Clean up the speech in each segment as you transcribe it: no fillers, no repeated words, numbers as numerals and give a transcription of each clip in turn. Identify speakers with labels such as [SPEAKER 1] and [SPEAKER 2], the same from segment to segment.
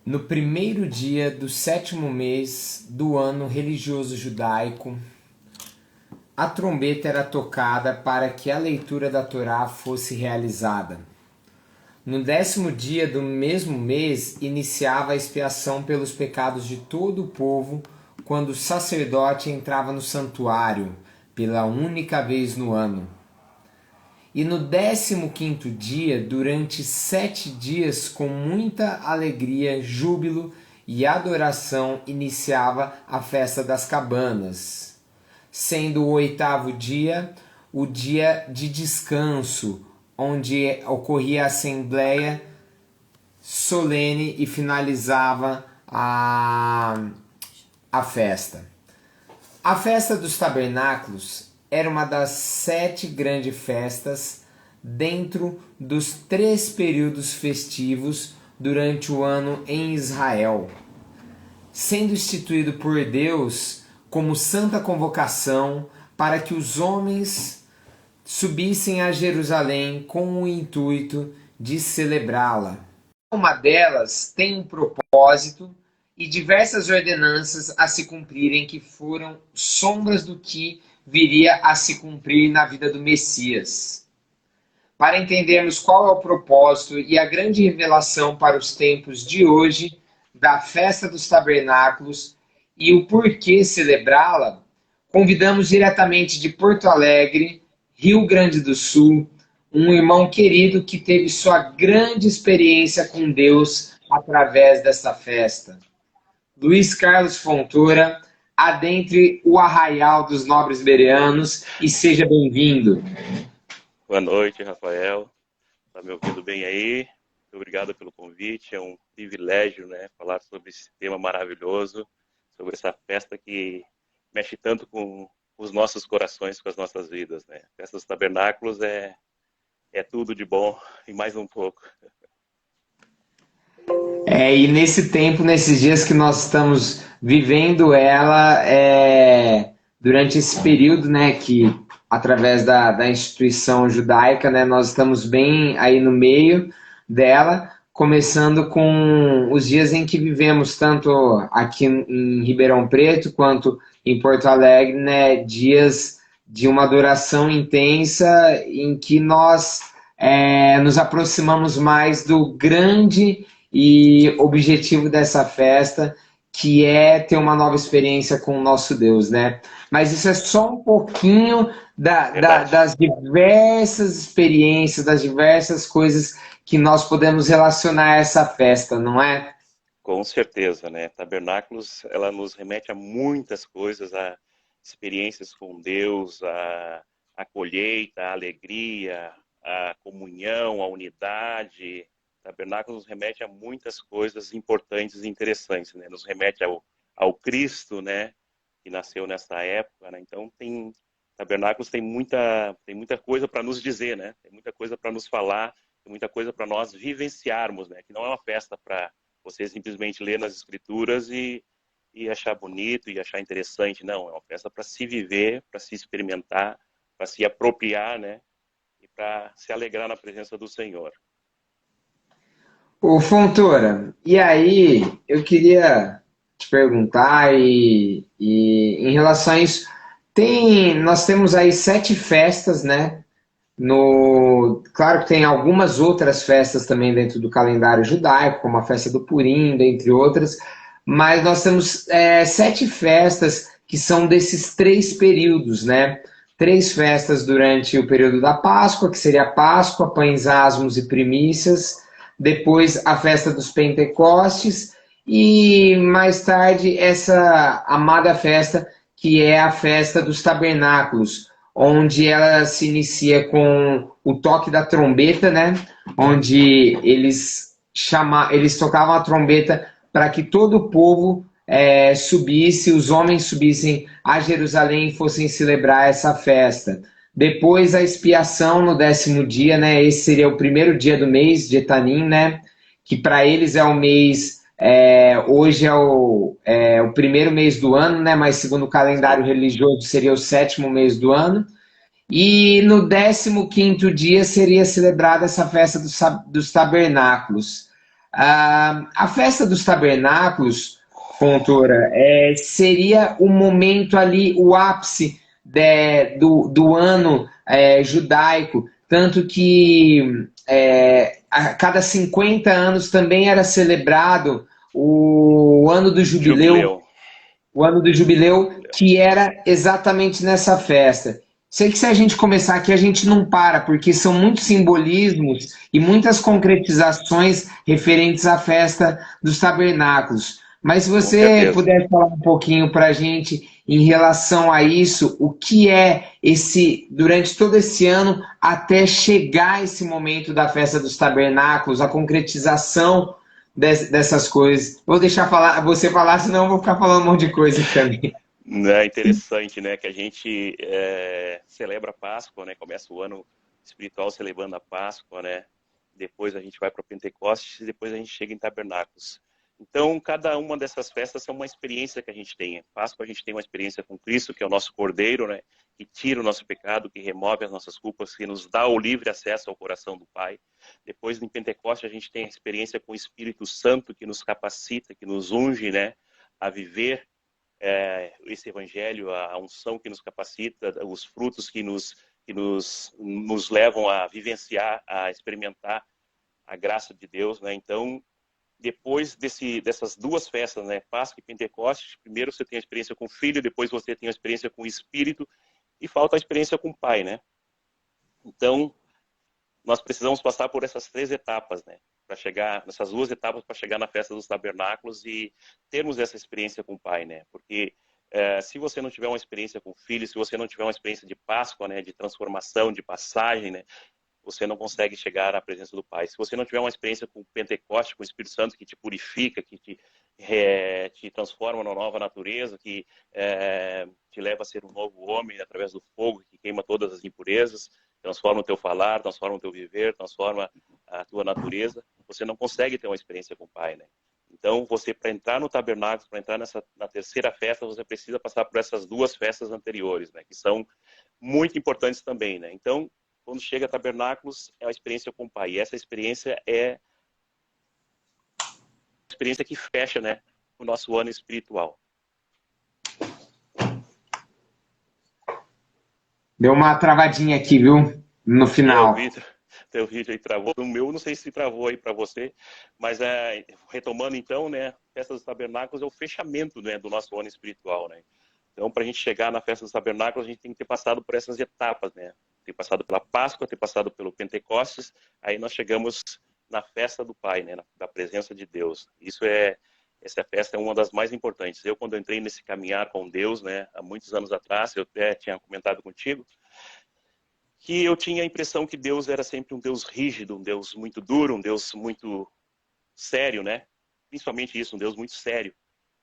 [SPEAKER 1] No primeiro dia do sétimo mês do ano religioso judaico, a trombeta era tocada para que a leitura da Torá fosse realizada. No 10º dia do mesmo mês, iniciava a expiação pelos pecados de todo o povo, quando o sacerdote entrava no santuário, pela única vez no ano. E no 15º dia, durante 7 dias, com muita alegria, júbilo e adoração, iniciava a festa das cabanas, sendo o 8º dia o dia de descanso, onde ocorria a assembleia solene e finalizava a festa. A festa dos tabernáculos era uma das 7 grandes festas dentro dos 3 períodos festivos durante o ano em Israel, sendo instituído por Deus como santa convocação para que os homens subissem a Jerusalém com o intuito de celebrá-la. Uma delas tem um propósito e diversas ordenanças a se cumprirem que foram sombras do que viria a se cumprir na vida do Messias. Para entendermos qual é o propósito e a grande revelação para os tempos de hoje da festa dos tabernáculos e o porquê celebrá-la, convidamos diretamente de Porto Alegre, Rio Grande do Sul, um irmão querido que teve sua grande experiência com Deus através desta festa. Luiz Carlos Fontoura, adentre o arraial dos nobres bereanos e seja bem-vindo.
[SPEAKER 2] Boa noite, Rafael. Tá me ouvindo bem aí? Muito obrigado pelo convite. É um privilégio, né, falar sobre esse tema maravilhoso, sobre essa festa que mexe tanto com os nossos corações, com as nossas vidas, né? A festa dos tabernáculos é tudo de bom e mais um pouco.
[SPEAKER 1] E nesse tempo, nesses dias que nós estamos vivendo ela, durante esse período, né, que através da instituição judaica, né, nós estamos bem aí no meio dela, começando com os dias em que vivemos, tanto aqui em Ribeirão Preto quanto em Porto Alegre, né, dias de uma adoração intensa em que nós nos aproximamos mais do grande e objetivo dessa festa, que é ter uma nova experiência com o nosso Deus, né? Mas isso é só um pouquinho das diversas experiências, das diversas coisas que nós podemos relacionar a essa festa, não é?
[SPEAKER 2] Com certeza, né? Tabernáculos, ela nos remete a muitas coisas, a experiências com Deus, a colheita, a alegria, a comunhão, a unidade. Tabernáculo nos remete a muitas coisas importantes e interessantes, né? Nos remete ao Cristo, né? Que nasceu nessa época, né? Então tabernáculos tem muita coisa para nos dizer, né? Tem muita coisa para nos falar, tem muita coisa para nós vivenciarmos, né? Que não é uma festa para você simplesmente ler nas escrituras e achar bonito e achar interessante, não. É uma festa para se viver, para se experimentar, para se apropriar, né? E para se alegrar na presença do Senhor.
[SPEAKER 1] Ô Fontoura, e aí eu queria te perguntar em relação a isso, nós temos aí 7 festas, né? Claro que tem algumas outras festas também dentro do calendário judaico, como a festa do Purim, dentre outras, mas nós temos 7 festas que são desses 3 períodos, né? 3 festas durante o período da Páscoa, que seria a Páscoa, pães asmos e primícias, depois a festa dos Pentecostes e mais tarde essa amada festa que é a festa dos tabernáculos, onde ela se inicia com o toque da trombeta, né? Onde eles tocavam a trombeta para que todo o povo subisse, os homens subissem a Jerusalém e fossem celebrar essa festa. Depois a expiação no 10º dia, né? Esse seria o primeiro dia do mês de Etanim, né? Que para eles é o mês, hoje é o primeiro mês do ano, né? Mas segundo o calendário religioso seria o 7º mês do ano. E no 15º dia seria celebrada essa festa dos tabernáculos. A festa dos tabernáculos, Fontoura, seria o momento ali, o ápice do ano judaico, tanto que a cada 50 anos também era celebrado o ano do jubileu,
[SPEAKER 2] Jubileu.
[SPEAKER 1] o ano do jubileu, que era exatamente nessa festa. Sei que se a gente começar aqui, a gente não para, porque são muitos simbolismos e muitas concretizações referentes à festa dos tabernáculos. Mas se
[SPEAKER 2] Com
[SPEAKER 1] você
[SPEAKER 2] certeza.
[SPEAKER 1] puder falar um pouquinho para a gente em relação a isso, o que é durante todo esse ano, até chegar esse momento da festa dos tabernáculos, a concretização dessas coisas. Vou deixar você falar, senão eu vou ficar falando um monte de coisa aqui também.
[SPEAKER 2] É interessante, né, que a gente celebra a Páscoa, né, começa o ano espiritual celebrando a Páscoa, né, depois a gente vai para o Pentecostes e depois a gente chega em Tabernáculos. Então, cada uma dessas festas é uma experiência que a gente tem. Páscoa a gente tem uma experiência com Cristo, que é o nosso Cordeiro, né, que tira o nosso pecado, que remove as nossas culpas, que nos dá o livre acesso ao coração do Pai. Depois, em Pentecostes, a gente tem a experiência com o Espírito Santo, que nos capacita, que nos unge, né, a viver esse evangelho, a unção que nos capacita, os frutos que nos levam a vivenciar, a experimentar a graça de Deus, né? Então, depois dessas duas festas, né, Páscoa e Pentecostes, primeiro você tem a experiência com o Filho, depois você tem a experiência com o Espírito e falta a experiência com o Pai, né? Então, nós precisamos passar por essas três etapas, né? Para chegar nessas duas etapas, para chegar na festa dos tabernáculos e termos essa experiência com o Pai, né? Porque se você não tiver uma experiência com o Filho, se você não tiver uma experiência de Páscoa, né, de transformação, de passagem, né, você não consegue chegar à presença do Pai. Se você não tiver uma experiência com o Pentecoste, com o Espírito Santo que te purifica, que te transforma numa nova natureza, que te leva a ser um novo homem através do fogo que queima todas as impurezas, transforma o teu falar, transforma o teu viver, transforma a tua natureza, você não consegue ter uma experiência com o Pai, né? Então, você, para entrar no tabernáculo, para entrar na terceira festa, você precisa passar por essas duas festas anteriores, né? Que são muito importantes também, né? Então, quando chega a tabernáculos, é a experiência com o Pai. E essa experiência é a experiência que fecha, né, o nosso ano espiritual.
[SPEAKER 1] Deu uma travadinha aqui, viu? No final.
[SPEAKER 2] Teu vídeo aí travou. O meu, não sei se travou aí para você, mas retomando então, né, Festa dos Tabernáculos é o fechamento, né, do nosso ano espiritual, né? Então, para a gente chegar na Festa dos Tabernáculos, a gente tem que ter passado por essas etapas, né? Ter passado pela Páscoa, ter passado pelo Pentecostes, aí nós chegamos na Festa do Pai, né, da presença de Deus. Essa festa é uma das mais importantes. Eu, quando entrei nesse caminhar com Deus, né, há muitos anos atrás, eu até tinha comentado contigo, que eu tinha a impressão que Deus era sempre um Deus rígido, um Deus muito duro, um Deus muito sério, né? Principalmente isso, um Deus muito sério,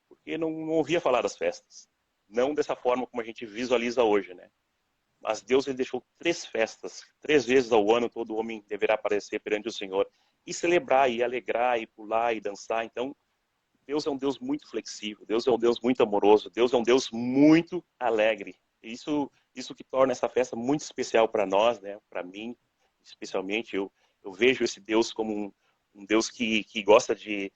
[SPEAKER 2] porque não ouvia falar das festas, não dessa forma como a gente visualiza hoje, né? Mas Deus ele deixou 3 festas, 3 vezes ao ano todo homem deverá aparecer perante o Senhor e celebrar, e alegrar, e pular, e dançar. Então, Deus é um Deus muito flexível, Deus é um Deus muito amoroso, Deus é um Deus muito alegre. Isso que torna essa festa muito especial para nós, né? Para mim, especialmente, eu vejo esse Deus como um Deus que gosta de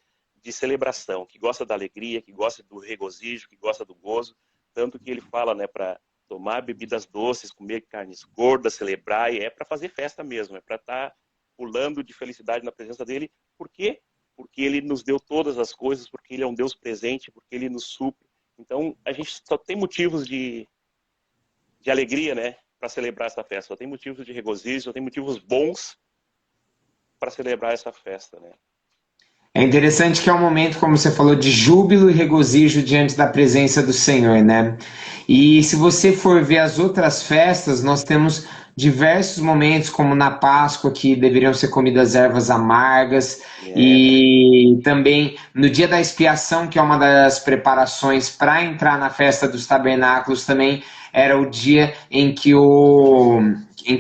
[SPEAKER 2] celebração, que gosta da alegria, que gosta do regozijo, que gosta do gozo. Tanto que ele fala, né, para tomar bebidas doces, comer carnes gordas, celebrar, e é para fazer festa mesmo, é para estar pulando de felicidade na presença dele. Por quê? Porque ele nos deu todas as coisas, porque ele é um Deus presente, porque ele nos supre. Então, a gente só tem motivos de alegria, né, para celebrar essa festa. Só tem motivos de regozijo, só tem motivos bons para celebrar essa festa, né?
[SPEAKER 1] É interessante que é um momento, como você falou, de júbilo e regozijo diante da presença do Senhor, né? E se você for ver as outras festas, nós temos diversos momentos, como na Páscoa, que deveriam ser comidas ervas amargas, e também no dia da expiação, que é uma das preparações para entrar na festa dos tabernáculos, também era o dia em que o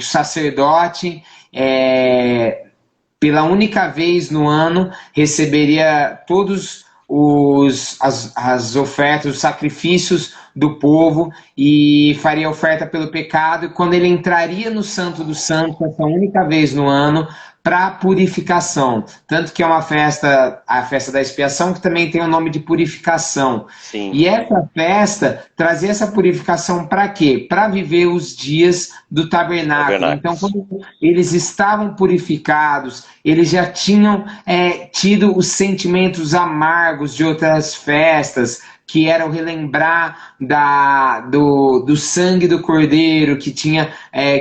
[SPEAKER 1] sacerdote pela única vez no ano, receberia todos as ofertas, os sacrifícios do povo e faria oferta pelo pecado. E quando ele entraria no Santo dos Santos, essa única vez no ano, para purificação. Tanto que é uma festa, a festa da expiação, que também tem o nome de purificação.
[SPEAKER 2] Sim,
[SPEAKER 1] E essa festa trazia essa purificação para quê? Para viver os dias do tabernáculo. Então,
[SPEAKER 2] tabernáculos.
[SPEAKER 1] quando eles estavam purificados, eles já tinham tido os sentimentos amargos de outras festas, que eram relembrar do sangue do Cordeiro que tinha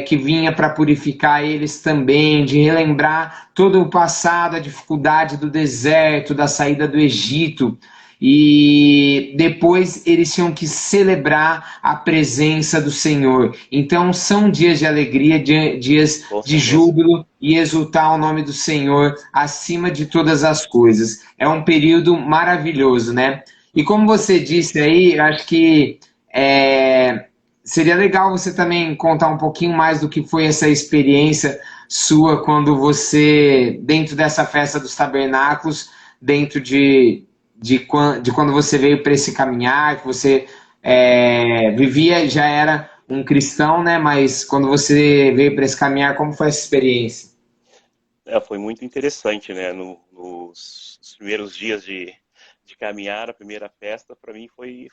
[SPEAKER 1] que vinha para purificar eles também, de relembrar todo o passado, a dificuldade do deserto, da saída do Egito. E depois eles tinham que celebrar a presença do Senhor. Então são dias de alegria, dias
[SPEAKER 2] Com
[SPEAKER 1] de
[SPEAKER 2] certeza.
[SPEAKER 1] júbilo e exultar o nome do Senhor acima de todas as coisas. É um período maravilhoso, né? E como você disse aí, eu acho que seria legal você também contar um pouquinho mais do que foi essa experiência sua quando você, dentro dessa festa dos tabernáculos, dentro de quando você veio para esse caminhar, que você vivia, já era um cristão, né? Mas quando você veio para esse caminhar, como foi essa experiência?
[SPEAKER 2] Foi muito interessante, né? Nos primeiros dias de caminhar, a primeira festa, para mim foi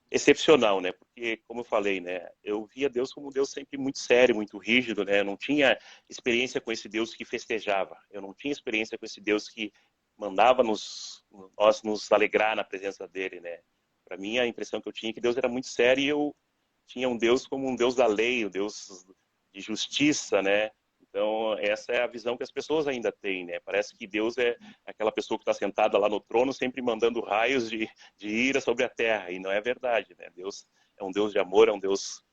[SPEAKER 2] excepcional, né? Porque, como eu falei, né? Eu via Deus como um Deus sempre muito sério, muito rígido, né? Eu não tinha experiência com esse Deus que festejava. Eu não tinha experiência com esse Deus que mandava nós nos alegrar na presença dele, né? Para mim, a impressão que eu tinha é que Deus era muito sério e eu tinha um Deus como um Deus da lei, um Deus de justiça, né? Então, essa é a visão que as pessoas ainda têm, né? Parece que Deus é aquela pessoa que está sentada lá no trono, sempre mandando raios de ira sobre a terra, e não é verdade, né? Deus é um Deus de amor, é um Deus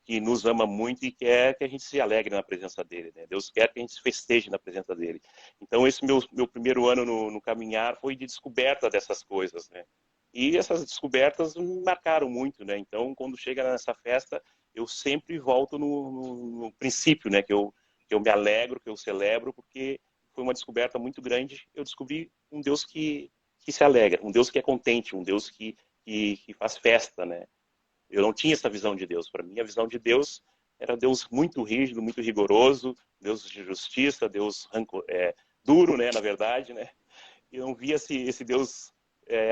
[SPEAKER 2] que nos ama muito e quer que a gente se alegre na presença dele, né? Deus quer que a gente se festeje na presença dele. Então, esse meu primeiro ano no caminhar foi de descoberta dessas coisas, né? E essas descobertas me marcaram muito, né? Então, quando chega nessa festa, eu sempre volto no princípio, né? Que eu me alegro, que eu celebro, porque foi uma descoberta muito grande. Eu descobri um Deus que se alegra, um Deus que é contente, um Deus que faz festa, né? Eu não tinha essa visão de Deus. Para mim, a visão de Deus era Deus muito rígido, muito rigoroso, Deus de justiça, Deus duro, né? Na verdade, né? E eu não via esse Deus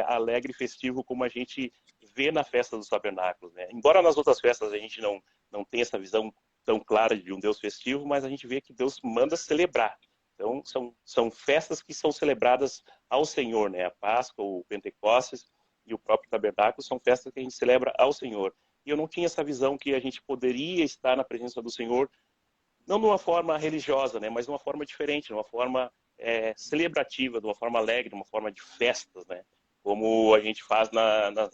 [SPEAKER 2] alegre e festivo como a gente vê na festa dos tabernáculos, né? Embora nas outras festas a gente não tenha essa visão tão clara de um Deus festivo, mas a gente vê que Deus manda celebrar. Então, são festas que são celebradas ao Senhor, né? A Páscoa, o Pentecostes e o próprio tabernáculo são festas que a gente celebra ao Senhor. E eu não tinha essa visão que a gente poderia estar na presença do Senhor, não de uma forma religiosa, né? Mas de uma forma diferente, de uma forma celebrativa, de uma forma alegre, de uma forma de festas, né? Como a gente faz nas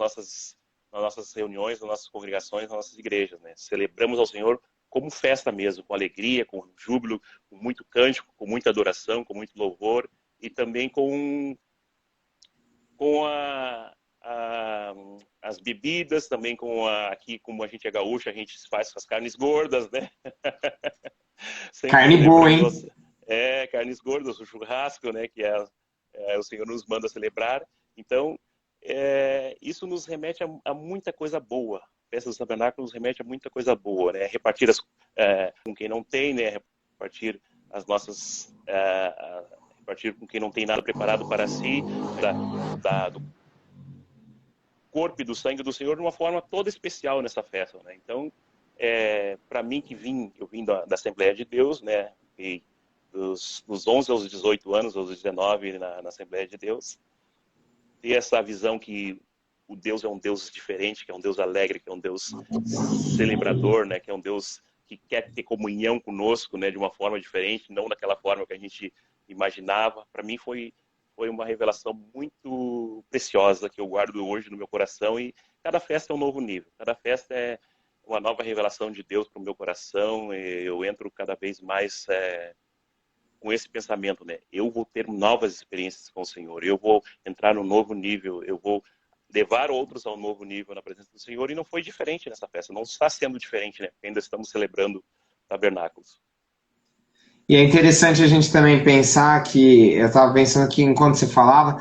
[SPEAKER 2] nossas reuniões, nas nossas congregações, nas nossas igrejas, né? Celebramos ao Senhor como festa mesmo, com alegria, com júbilo, com muito cântico, com muita adoração, com muito louvor e também com as bebidas, também aqui, como a gente é gaúcho, a gente faz as carnes gordas, né? Sempre
[SPEAKER 1] Carne boa,
[SPEAKER 2] celebrando
[SPEAKER 1] hein?
[SPEAKER 2] carnes gordas, o churrasco, né? Que o Senhor nos manda celebrar. Então, isso nos remete a muita coisa boa. A festa dos tabernáculos nos remete a muita coisa boa, né? Repartir com quem não tem, né? Repartir as nossas... repartir com quem não tem nada preparado para si, do corpo e do sangue do Senhor de uma forma toda especial nessa festa, né? Então, para mim eu vim da Assembleia de Deus, né? E dos 11 aos 18 anos, aos 19 na Assembleia de Deus, ter essa visão que o Deus é um Deus diferente, que é um Deus alegre, que é um Deus celebrador, né? Que é um Deus que quer ter comunhão conosco, né? De uma forma diferente, não daquela forma que a gente imaginava. Para mim foi uma revelação muito preciosa que eu guardo hoje no meu coração, e cada festa é um novo nível, cada festa é uma nova revelação de Deus para o meu coração, e eu entro cada vez mais com esse pensamento, né? Eu vou ter novas experiências com o Senhor, eu vou entrar num novo nível, eu vou levar outros ao novo nível na presença do Senhor, e não foi diferente nessa festa, não está sendo diferente, né? Porque ainda estamos celebrando tabernáculos.
[SPEAKER 1] E é interessante a gente também pensar que, eu estava pensando aqui enquanto você falava,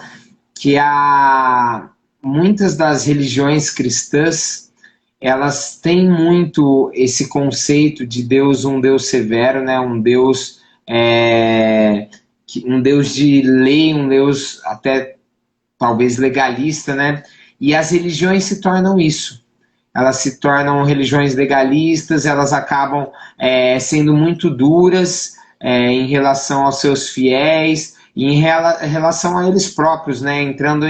[SPEAKER 1] que há muitas das religiões cristãs, elas têm muito esse conceito de Deus, um Deus severo, né? Um Deus um Deus de lei, um Deus até talvez legalista, né? E as religiões se tornam isso. Elas se tornam religiões legalistas, elas acabam sendo muito duras em relação aos seus fiéis e em relação a eles próprios, né? Entrando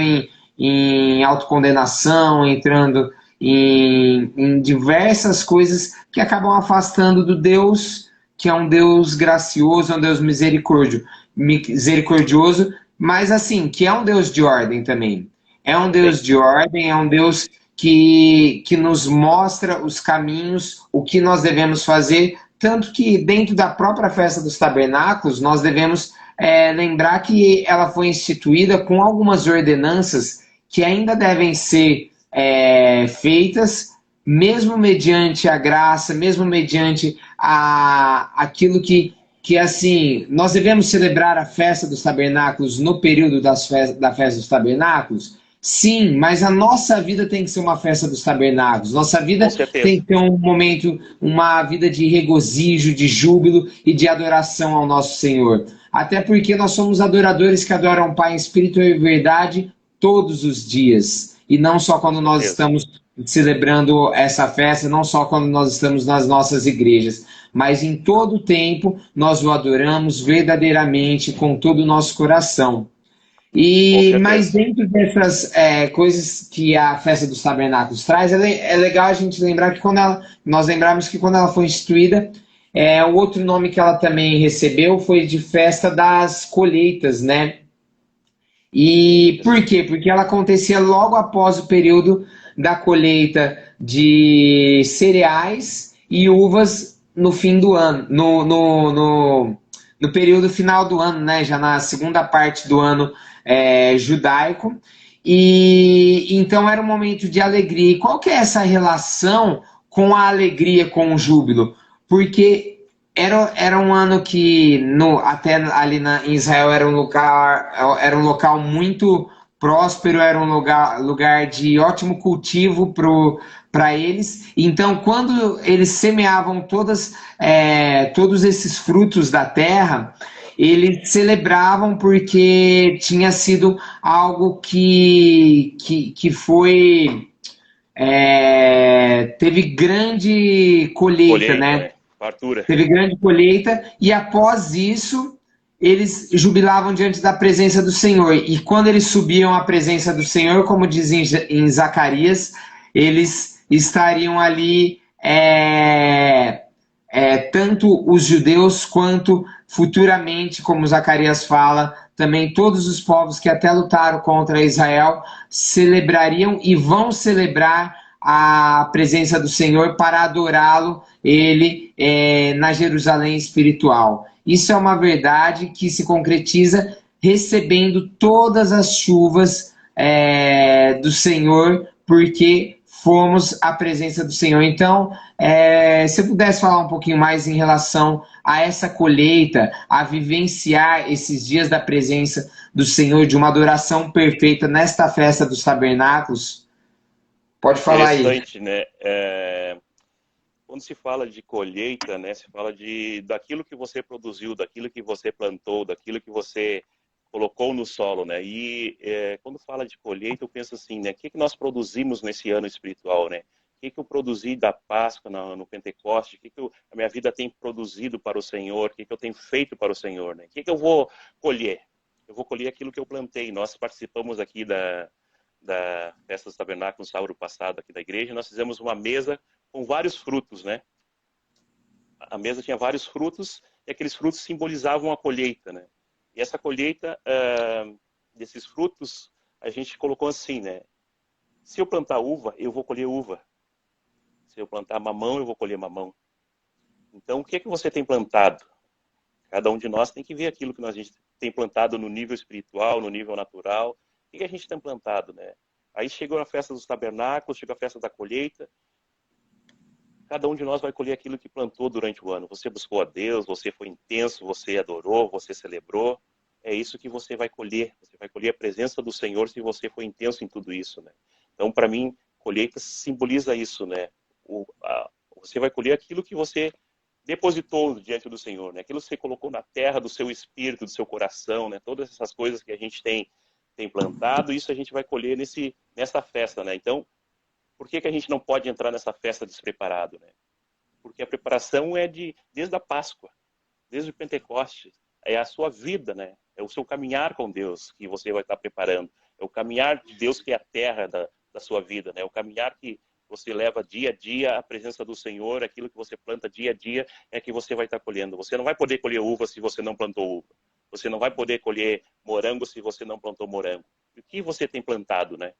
[SPEAKER 1] em autocondenação, entrando em diversas coisas que acabam afastando do Deus, que é um Deus gracioso, um Deus misericordioso, mas assim, que é um Deus de ordem também. É um
[SPEAKER 2] Sim,
[SPEAKER 1] Deus de ordem, é um Deus que nos mostra os caminhos, o que nós devemos fazer, tanto que dentro da própria festa dos tabernáculos, nós devemos lembrar que ela foi instituída com algumas ordenanças que ainda devem ser feitas, mesmo mediante a graça, mesmo mediante aquilo que assim, nós devemos celebrar a festa dos tabernáculos no período da festa dos tabernáculos? Sim, mas a nossa vida tem que ser uma festa dos tabernáculos. Nossa
[SPEAKER 2] com
[SPEAKER 1] vida tem
[SPEAKER 2] certeza.
[SPEAKER 1] que ter um momento, uma vida de regozijo, de júbilo e de adoração ao nosso Senhor. Até porque nós somos adoradores que adoram o Pai em espírito e verdade todos os dias. E não só quando
[SPEAKER 2] Com
[SPEAKER 1] nós
[SPEAKER 2] certeza.
[SPEAKER 1] estamos celebrando essa festa, não só quando nós estamos nas nossas igrejas, mas em todo o tempo nós o adoramos verdadeiramente com todo o nosso coração.
[SPEAKER 2] Com
[SPEAKER 1] Mas
[SPEAKER 2] certeza.
[SPEAKER 1] dentro dessas coisas que a festa dos tabernáculos traz, é legal a gente lembrar que nós lembrarmos que quando ela foi instituída, o outro nome que ela também recebeu foi de festa das colheitas, né? E por
[SPEAKER 2] Isso.
[SPEAKER 1] quê? Porque ela acontecia logo após o período da colheita de cereais e uvas no fim do ano, no período final do ano, né? Já na segunda parte do ano judaico. E então era um momento de alegria. E qual que é essa relação com a alegria, com o júbilo? Porque era um ano que até ali em Israel era um local muito próspero, era um lugar de ótimo cultivo para eles. Então, quando eles semeavam todos esses frutos da terra, eles celebravam porque tinha sido algo que foi. Teve grande colheita,
[SPEAKER 2] Colheita,
[SPEAKER 1] né?
[SPEAKER 2] né? Fartura.
[SPEAKER 1] Teve grande colheita, e após isso, eles jubilavam diante da presença do Senhor. E quando eles subiam à presença do Senhor, como diz em Zacarias, eles estariam ali, tanto os judeus quanto futuramente, como Zacarias fala, também todos os povos que até lutaram contra Israel celebrariam e vão celebrar a presença do Senhor para adorá-lo, ele na Jerusalém espiritual. Isso é uma verdade que se concretiza recebendo todas as chuvas do Senhor, porque fomos à presença do Senhor. Então, se eu pudesse falar um pouquinho mais em relação a essa colheita, a vivenciar esses dias da presença do Senhor, de uma adoração perfeita nesta festa dos tabernáculos, pode falar aí.
[SPEAKER 2] Interessante, né? Quando se fala de colheita, né? Se fala daquilo que você produziu, daquilo que você plantou, daquilo que você colocou no solo, né? E quando fala de colheita, eu penso assim, né? O que nós produzimos nesse ano espiritual, né? O que eu produzi da Páscoa no Pentecoste? O que a minha vida tem produzido para o Senhor? O que eu tenho feito para o Senhor, né? O que eu vou colher? Eu vou colher aquilo que eu plantei. Nós participamos aqui da Festa dos Tabernáculos no sábado passado aqui da igreja. Nós fizemos uma mesa com vários frutos, né? A mesa tinha vários frutos e aqueles frutos simbolizavam a colheita, né? E essa colheita desses frutos, a gente colocou assim, né? Se eu plantar uva, eu vou colher uva. Se eu plantar mamão, eu vou colher mamão. Então, o que é que você tem plantado? Cada um de nós tem que ver aquilo que a gente tem plantado no nível espiritual, no nível natural. O que a gente tem plantado, né? Aí chegou a festa dos tabernáculos, chegou a festa da colheita. Cada um de nós vai colher aquilo que plantou durante o ano. Você buscou a Deus, você foi intenso, você adorou, você celebrou. É isso que você vai colher. Você vai colher a presença do Senhor se você foi intenso em tudo isso, né? Então, para mim, colheita simboliza isso, né? Você vai colher aquilo que você depositou diante do Senhor, né? Aquilo que você colocou na terra do seu espírito, do seu coração, né? Todas essas coisas que a gente tem plantado, isso a gente vai colher nessa festa, né? Então, por que a gente não pode entrar nessa festa despreparado, né? Porque a preparação é desde a Páscoa, desde o Pentecostes, é a sua vida, né? É o seu caminhar com Deus que você vai estar preparando. É o caminhar de Deus que é a terra da sua vida, né? É o caminhar que você leva dia a dia a presença do Senhor, aquilo que você planta dia a dia é que você vai estar colhendo. Você não vai poder colher uva se você não plantou uva. Você não vai poder colher morango se você não plantou morango. O que você tem plantado, né?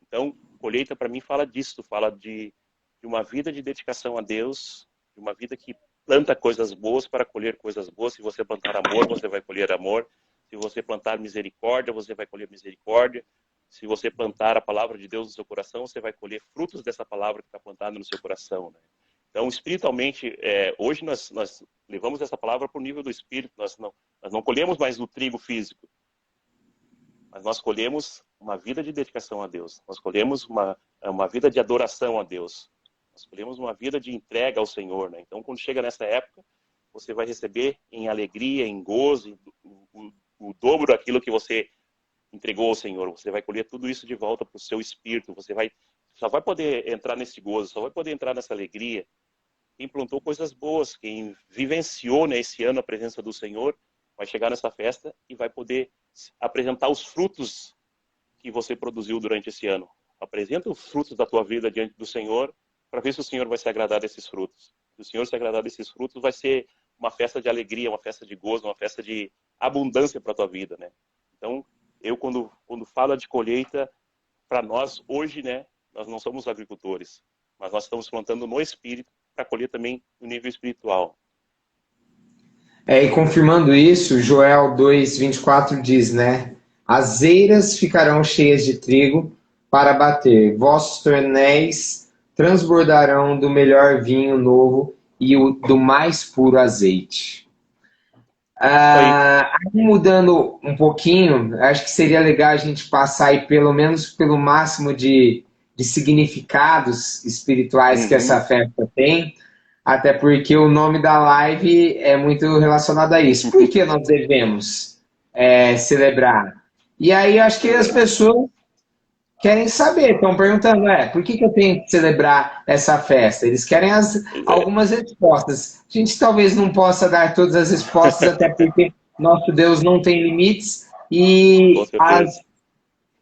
[SPEAKER 2] Então, colheita para mim fala disso, fala de uma vida de dedicação a Deus, de uma vida que planta coisas boas para colher coisas boas. Se você plantar amor, você vai colher amor. Se você plantar misericórdia, você vai colher misericórdia. Se você plantar a palavra de Deus no seu coração, você vai colher frutos dessa palavra que está plantada no seu coração, né? Então, espiritualmente, hoje nós levamos essa palavra para o nível do espírito. Nós não colhemos mais do trigo físico, mas nós colhemos uma vida de dedicação a Deus. Nós colhemos uma vida de adoração a Deus. Nós colhemos uma vida de entrega ao Senhor, né? Então, quando chega nessa época, você vai receber em alegria, em gozo, o dobro daquilo que você entregou ao Senhor. Você vai colher tudo isso de volta para o seu espírito. Você só vai poder entrar nesse gozo, só vai poder entrar nessa alegria quem plantou coisas boas, quem vivenciou, né, esse ano a presença do Senhor, vai chegar nessa festa e vai poder apresentar os frutos que você produziu durante esse ano. Apresenta os frutos da tua vida diante do Senhor para ver se o Senhor vai se agradar desses frutos. Se o Senhor se agradar desses frutos, vai ser uma festa de alegria, uma festa de gozo, uma festa de abundância para a tua vida, né? Então, eu quando falo de colheita, para nós hoje, né, nós não somos agricultores, mas nós estamos plantando no Espírito para colher também no nível espiritual.
[SPEAKER 1] E confirmando isso, Joel 2:24 diz, né? As eiras ficarão cheias de trigo para bater, vossos tonéis transbordarão do melhor vinho novo e do mais puro azeite. Mudando um pouquinho, acho que seria legal a gente passar aí pelo menos pelo máximo de significados espirituais que essa festa tem, até porque o nome da live é muito relacionado a isso. Por que nós devemos celebrar? E aí acho que as pessoas querem saber, estão perguntando, por que eu tenho que celebrar essa festa? Eles querem algumas respostas. A gente talvez não possa dar todas as respostas, até porque nosso Deus não tem limites e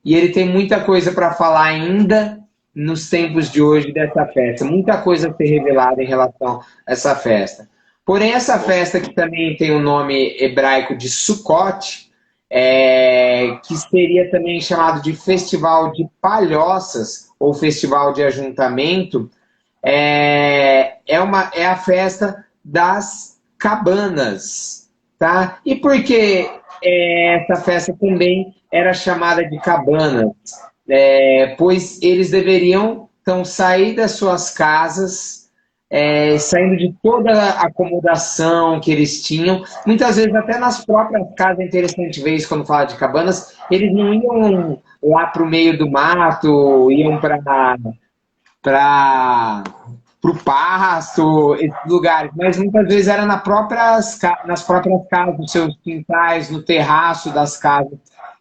[SPEAKER 1] ele tem muita coisa para falar ainda nos tempos de hoje dessa festa. Muita coisa a ser revelada em relação a essa festa. Porém, essa festa que também tem o nome hebraico de Sukkot, que seria também chamado de Festival de Palhoças ou Festival de Ajuntamento, é a festa das cabanas, tá? E por que essa festa também era chamada de cabanas? Pois eles deveriam então sair das suas casas, saindo de toda a acomodação que eles tinham, muitas vezes até nas próprias casas. É interessante ver isso quando fala de cabanas, eles não iam lá para o meio do mato, iam para o pasto, esses lugares, mas muitas vezes era nas próprias casas, nos seus quintais, no terraço das casas,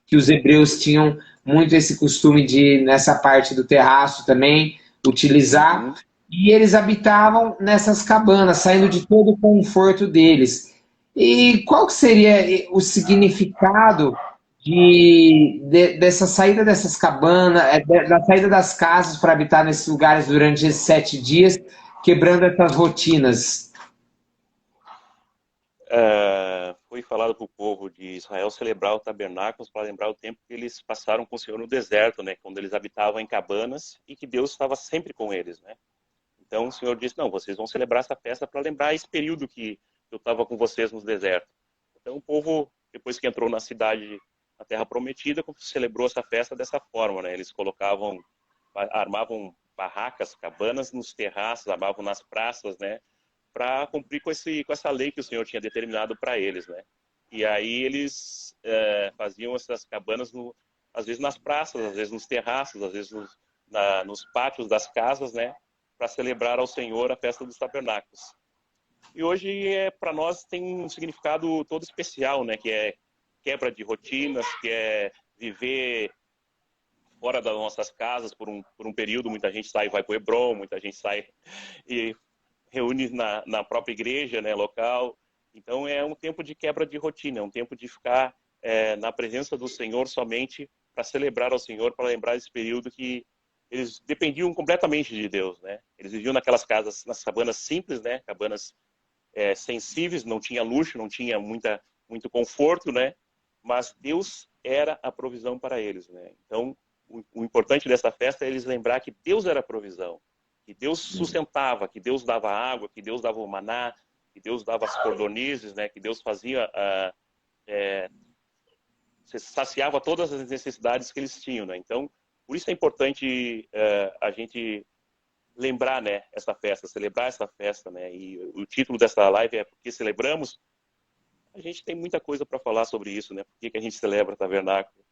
[SPEAKER 1] que os hebreus tinham muito esse costume de, nessa parte do terraço também, utilizar. E eles habitavam nessas cabanas, saindo de todo o conforto deles. E qual que seria o significado dessa saída dessas cabanas, da saída das casas para habitar nesses lugares durante esses 7 dias, quebrando essas rotinas?
[SPEAKER 2] Foi falado para o povo de Israel celebrar o tabernáculo para lembrar o tempo que eles passaram com o Senhor no deserto, né? Quando eles habitavam em cabanas e que Deus estava sempre com eles, né? Então o Senhor disse, não, vocês vão celebrar essa festa para lembrar esse período que eu estava com vocês no deserto. Então o povo, depois que entrou na cidade, na Terra Prometida, celebrou essa festa dessa forma, né? Eles armavam barracas, cabanas nos terraços, armavam nas praças, né? Para cumprir com essa lei que o Senhor tinha determinado para eles, né? E aí eles faziam essas cabanas, às vezes nas praças, às vezes nos terraços, às vezes nos pátios das casas, né? Para celebrar ao Senhor a festa dos tabernáculos. E hoje, para nós, tem um significado todo especial, né? Que é quebra de rotinas, que é viver fora das nossas casas por um período. Muita gente sai e vai para o Hebron, muita gente sai e reúne na própria igreja, né, local. Então é um tempo de quebra de rotina, é um tempo de ficar na presença do Senhor somente para celebrar ao Senhor, para lembrar esse período que eles dependiam completamente de Deus, né? Eles viviam naquelas casas, nas cabanas simples, né? Cabanas sensíveis, não tinha luxo, não tinha muito conforto, né? Mas Deus era a provisão para eles, né? Então o importante dessa festa é eles lembrar que Deus era a provisão, que Deus sustentava, que Deus dava água, que Deus dava o maná, que Deus dava as cordonizes, né? Que Deus fazia, saciava todas as necessidades que eles tinham, né? Então, por isso é importante a gente lembrar, né, essa festa, celebrar essa festa, né? E o título dessa live é Porque Celebramos. A gente tem muita coisa para falar sobre isso, né? Por que a gente celebra tabernáculo?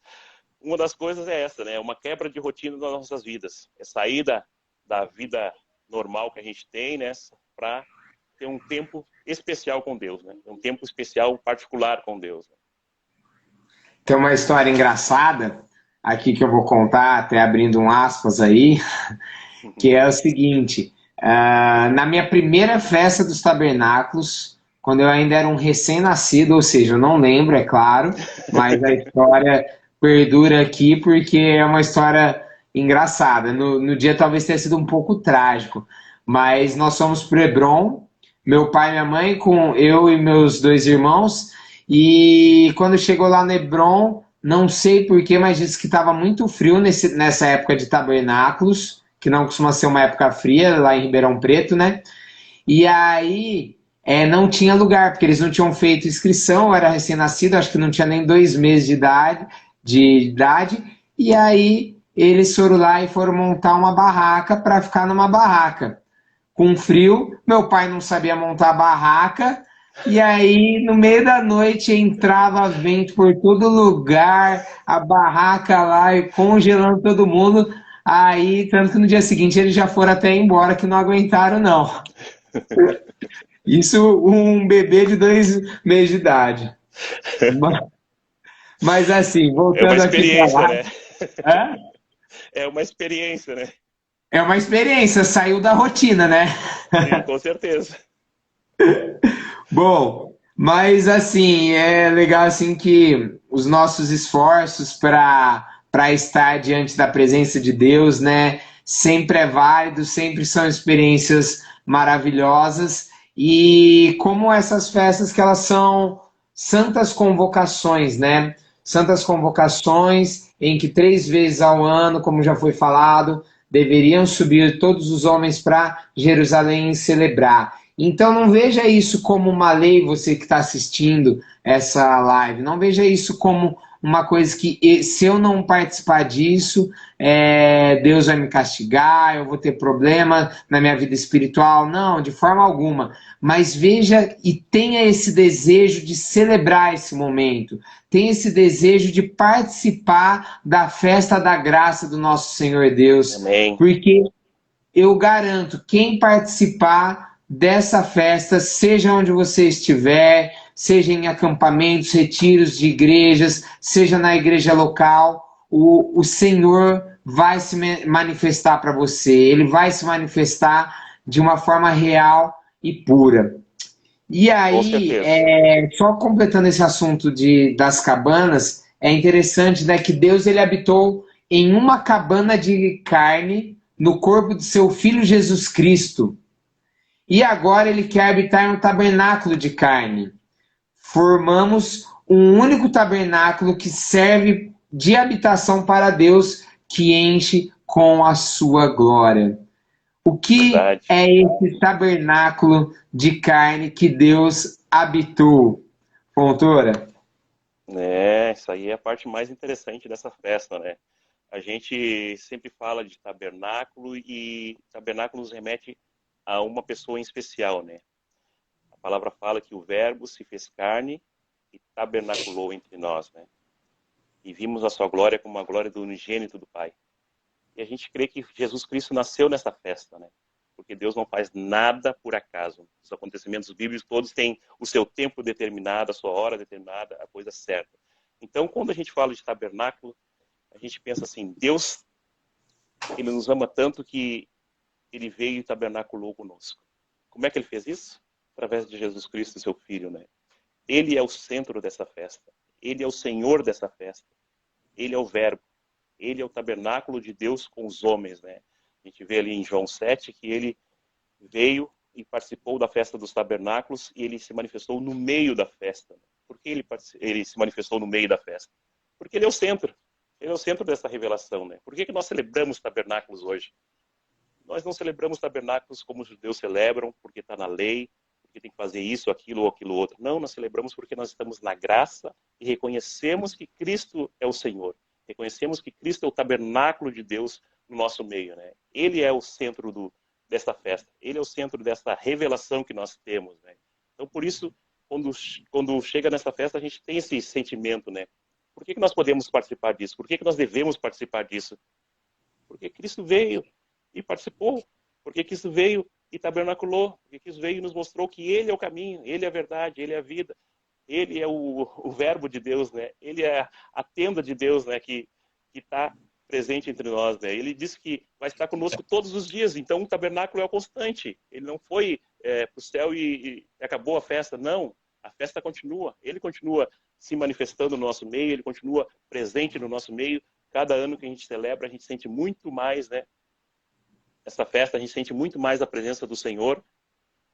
[SPEAKER 2] Uma das coisas é essa, né? Uma quebra de rotina das nossas vidas. É sair da vida normal que a gente tem, né? Para ter um tempo especial com Deus, né? Um tempo especial, particular com Deus. Né?
[SPEAKER 1] Tem uma história engraçada aqui que eu vou contar, até abrindo um aspas aí, que é o seguinte: na minha primeira festa dos tabernáculos, quando eu ainda era um recém-nascido, ou seja, eu não lembro, é claro, mas a história perdura aqui porque é uma história engraçada. No dia talvez tenha sido um pouco trágico, mas nós fomos para Hebron, meu pai e minha mãe, com eu e meus dois irmãos, e quando chegou lá no Hebron, não sei porquê, mas disse que estava muito frio nessa época de tabernáculos, que não costuma ser uma época fria lá em Ribeirão Preto, né? E aí não tinha lugar, porque eles não tinham feito inscrição, eu era recém-nascido, acho que não tinha nem 2 meses de idade, e aí eles foram lá e foram montar uma barraca para ficar numa barraca. Com frio, meu pai não sabia montar a barraca, e aí no meio da noite entrava vento por todo lugar, a barraca lá e congelando todo mundo. Aí, tanto que no dia seguinte eles já foram até embora, que não aguentaram, não. Isso um bebê de 2 meses de idade. Mas assim,
[SPEAKER 2] É uma
[SPEAKER 1] voltando aqui para
[SPEAKER 2] experiência,
[SPEAKER 1] lá,
[SPEAKER 2] né?
[SPEAKER 1] é
[SPEAKER 2] É uma experiência, né?
[SPEAKER 1] é uma experiência, saiu da rotina, né?
[SPEAKER 2] Sim, com certeza.
[SPEAKER 1] Bom, mas assim, é legal assim que os nossos esforços para estar diante da presença de Deus, né, sempre é válido, sempre são experiências maravilhosas e como essas festas que elas são santas convocações, né? Santas convocações em que 3 vezes ao ano, como já foi falado, deveriam subir todos os homens para Jerusalém e celebrar. Então não veja isso como uma lei, você que está assistindo essa live. Não veja isso como uma coisa que, se eu não participar disso, Deus vai me castigar, eu vou ter problema na minha vida espiritual. Não, de forma alguma. Mas veja e tenha esse desejo de celebrar esse momento. Tenha esse desejo de participar da festa da graça do nosso Senhor Deus.
[SPEAKER 2] Amém.
[SPEAKER 1] Porque eu garanto, quem participar dessa festa, seja onde você estiver, seja em acampamentos, retiros de igrejas, seja na igreja local, o Senhor vai se manifestar para você, ele vai se manifestar de uma forma real e pura. E
[SPEAKER 2] Com
[SPEAKER 1] aí,
[SPEAKER 2] certeza.
[SPEAKER 1] só completando esse assunto das cabanas, é interessante, né, que Deus ele habitou em uma cabana de carne no corpo de seu Filho Jesus Cristo. E agora ele quer habitar em um tabernáculo de carne. Formamos um único tabernáculo que serve de habitação para Deus, que enche com a sua glória. O que
[SPEAKER 2] Verdade.
[SPEAKER 1] é esse tabernáculo de carne que Deus habitou? Fontoura?
[SPEAKER 2] Isso aí é a parte mais interessante dessa festa, né? A gente sempre fala de tabernáculo e tabernáculo nos remete a uma pessoa em especial, né? A palavra fala que o Verbo se fez carne e tabernaculou entre nós, né? E vimos a sua glória como a glória do unigênito do Pai. E a gente crê que Jesus Cristo nasceu nessa festa, né? porque Deus não faz nada por acaso. Os acontecimentos bíblicos todos têm o seu tempo determinado, a sua hora determinada, a coisa certa. Então, quando a gente fala de tabernáculo, a gente pensa assim, Deus, Ele nos ama tanto que Ele veio e tabernaculou conosco. Como é que Ele fez isso? Através de Jesus Cristo, seu Filho, né? Ele é o centro dessa festa. Ele é o Senhor dessa festa. Ele é o Verbo. Ele é o tabernáculo de Deus com os homens, né? A gente vê ali em João 7 que Ele veio e participou da festa dos tabernáculos e Ele se manifestou no meio da festa. Por que Ele se manifestou no meio da festa? Porque Ele é o centro. Ele é o centro dessa revelação, né? Por que nós celebramos tabernáculos hoje? Nós não celebramos tabernáculos como os judeus celebram, porque está na lei, porque tem que fazer isso, aquilo ou aquilo outro. Não, nós celebramos porque nós estamos na graça e reconhecemos que Cristo é o Senhor. Reconhecemos que Cristo é o tabernáculo de Deus no nosso meio, né? Ele é o centro desta festa. Ele é o centro dessa revelação que nós temos, né? Então, por isso, quando chega nessa festa, a gente tem esse sentimento, né? Por que nós podemos participar disso? Por que nós devemos participar disso? Porque Cristo veio e participou. Porque Cristo veio e tabernaculou. Porque Cristo veio e nos mostrou que Ele é o caminho, Ele é a verdade, Ele é a vida. Ele é o verbo de Deus, né? Ele é a tenda de Deus, né? Que está presente entre nós, né? Ele disse que vai estar conosco todos os dias. Então, o tabernáculo é o constante. Ele não foi para o céu e acabou a festa. Não, a festa continua. Ele continua se manifestando no nosso meio. Ele continua presente no nosso meio. Cada ano que a gente celebra, a gente sente muito mais, né? Essa festa, a gente sente muito mais a presença do Senhor.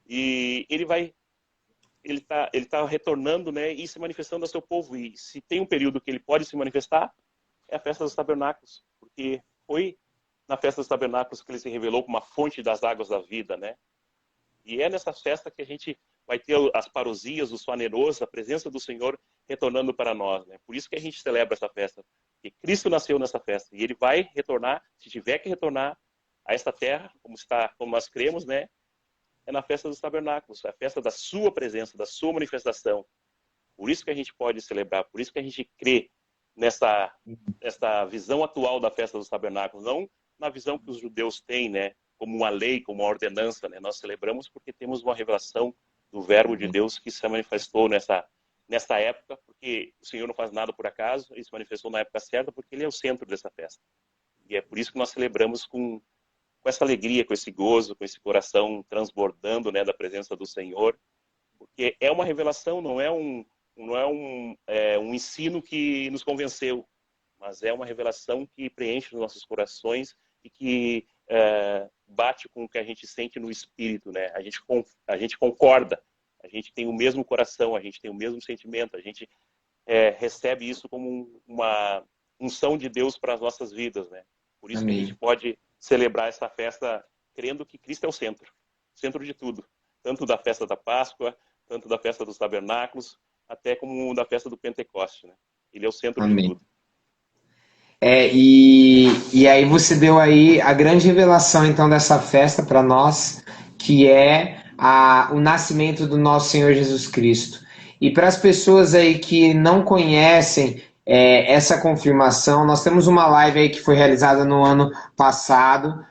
[SPEAKER 2] E ele tá retornando, né, e se manifestando ao seu povo. E se tem um período que ele pode se manifestar, é a festa dos tabernáculos, porque foi na festa dos tabernáculos que ele se revelou como uma fonte das águas da vida, né? E é nessa festa que a gente vai ter as parosias, os faneros, a presença do Senhor retornando para nós, né? Por isso que a gente celebra essa festa, porque Cristo nasceu nessa festa e Ele vai retornar, se tiver que retornar a esta terra, como nós cremos, né? É na festa dos tabernáculos, é a festa da sua presença, da sua manifestação. Por isso que a gente pode celebrar, por isso que a gente crê nessa visão atual da festa dos tabernáculos, não na visão que os judeus têm, né, como uma lei, como uma ordenança, né? Nós celebramos porque temos uma revelação do verbo de Deus que se manifestou nessa época, porque o Senhor não faz nada por acaso, Ele se manifestou na época certa porque Ele é o centro dessa festa. E é por isso que nós celebramos com essa alegria, com esse gozo, com esse coração transbordando, né, da presença do Senhor, porque é uma revelação, não é um ensino que nos convenceu, mas é uma revelação que preenche os nossos corações e que bate com o que a gente sente no espírito, né? A gente concorda, a gente tem o mesmo coração, a gente tem o mesmo sentimento, a gente recebe isso como uma unção de Deus para as nossas vidas, né? Por isso Amém. Que a gente pode celebrar essa festa crendo que Cristo é o centro de tudo, tanto da festa da Páscoa, tanto da festa dos tabernáculos, até como da festa do Pentecoste, né? Ele é o centro Amém. De tudo.
[SPEAKER 1] E aí você deu aí a grande revelação, então, dessa festa para nós, que é o nascimento do nosso Senhor Jesus Cristo. E para as pessoas aí que não conhecem essa confirmação, nós temos uma live aí que foi realizada no ano passado,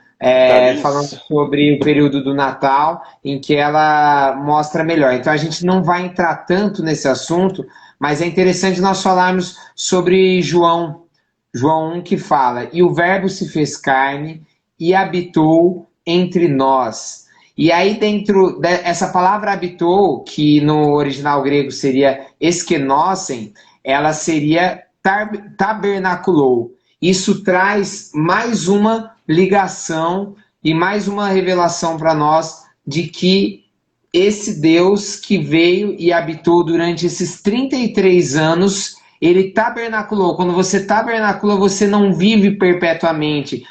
[SPEAKER 1] falando sobre o período do Natal, em que ela mostra melhor. Então a gente não vai entrar tanto nesse assunto, mas é interessante nós falarmos sobre João 1, que fala: e o verbo se fez carne e habitou entre nós. E aí dentro dessa palavra habitou, que no original grego seria eskenosen, ela seria tabernaculou. Isso traz mais uma ligação e mais uma revelação para nós de que esse Deus que veio e habitou durante esses 33 anos, Ele tabernaculou. Quando você tabernacula, você não vive perpetuamente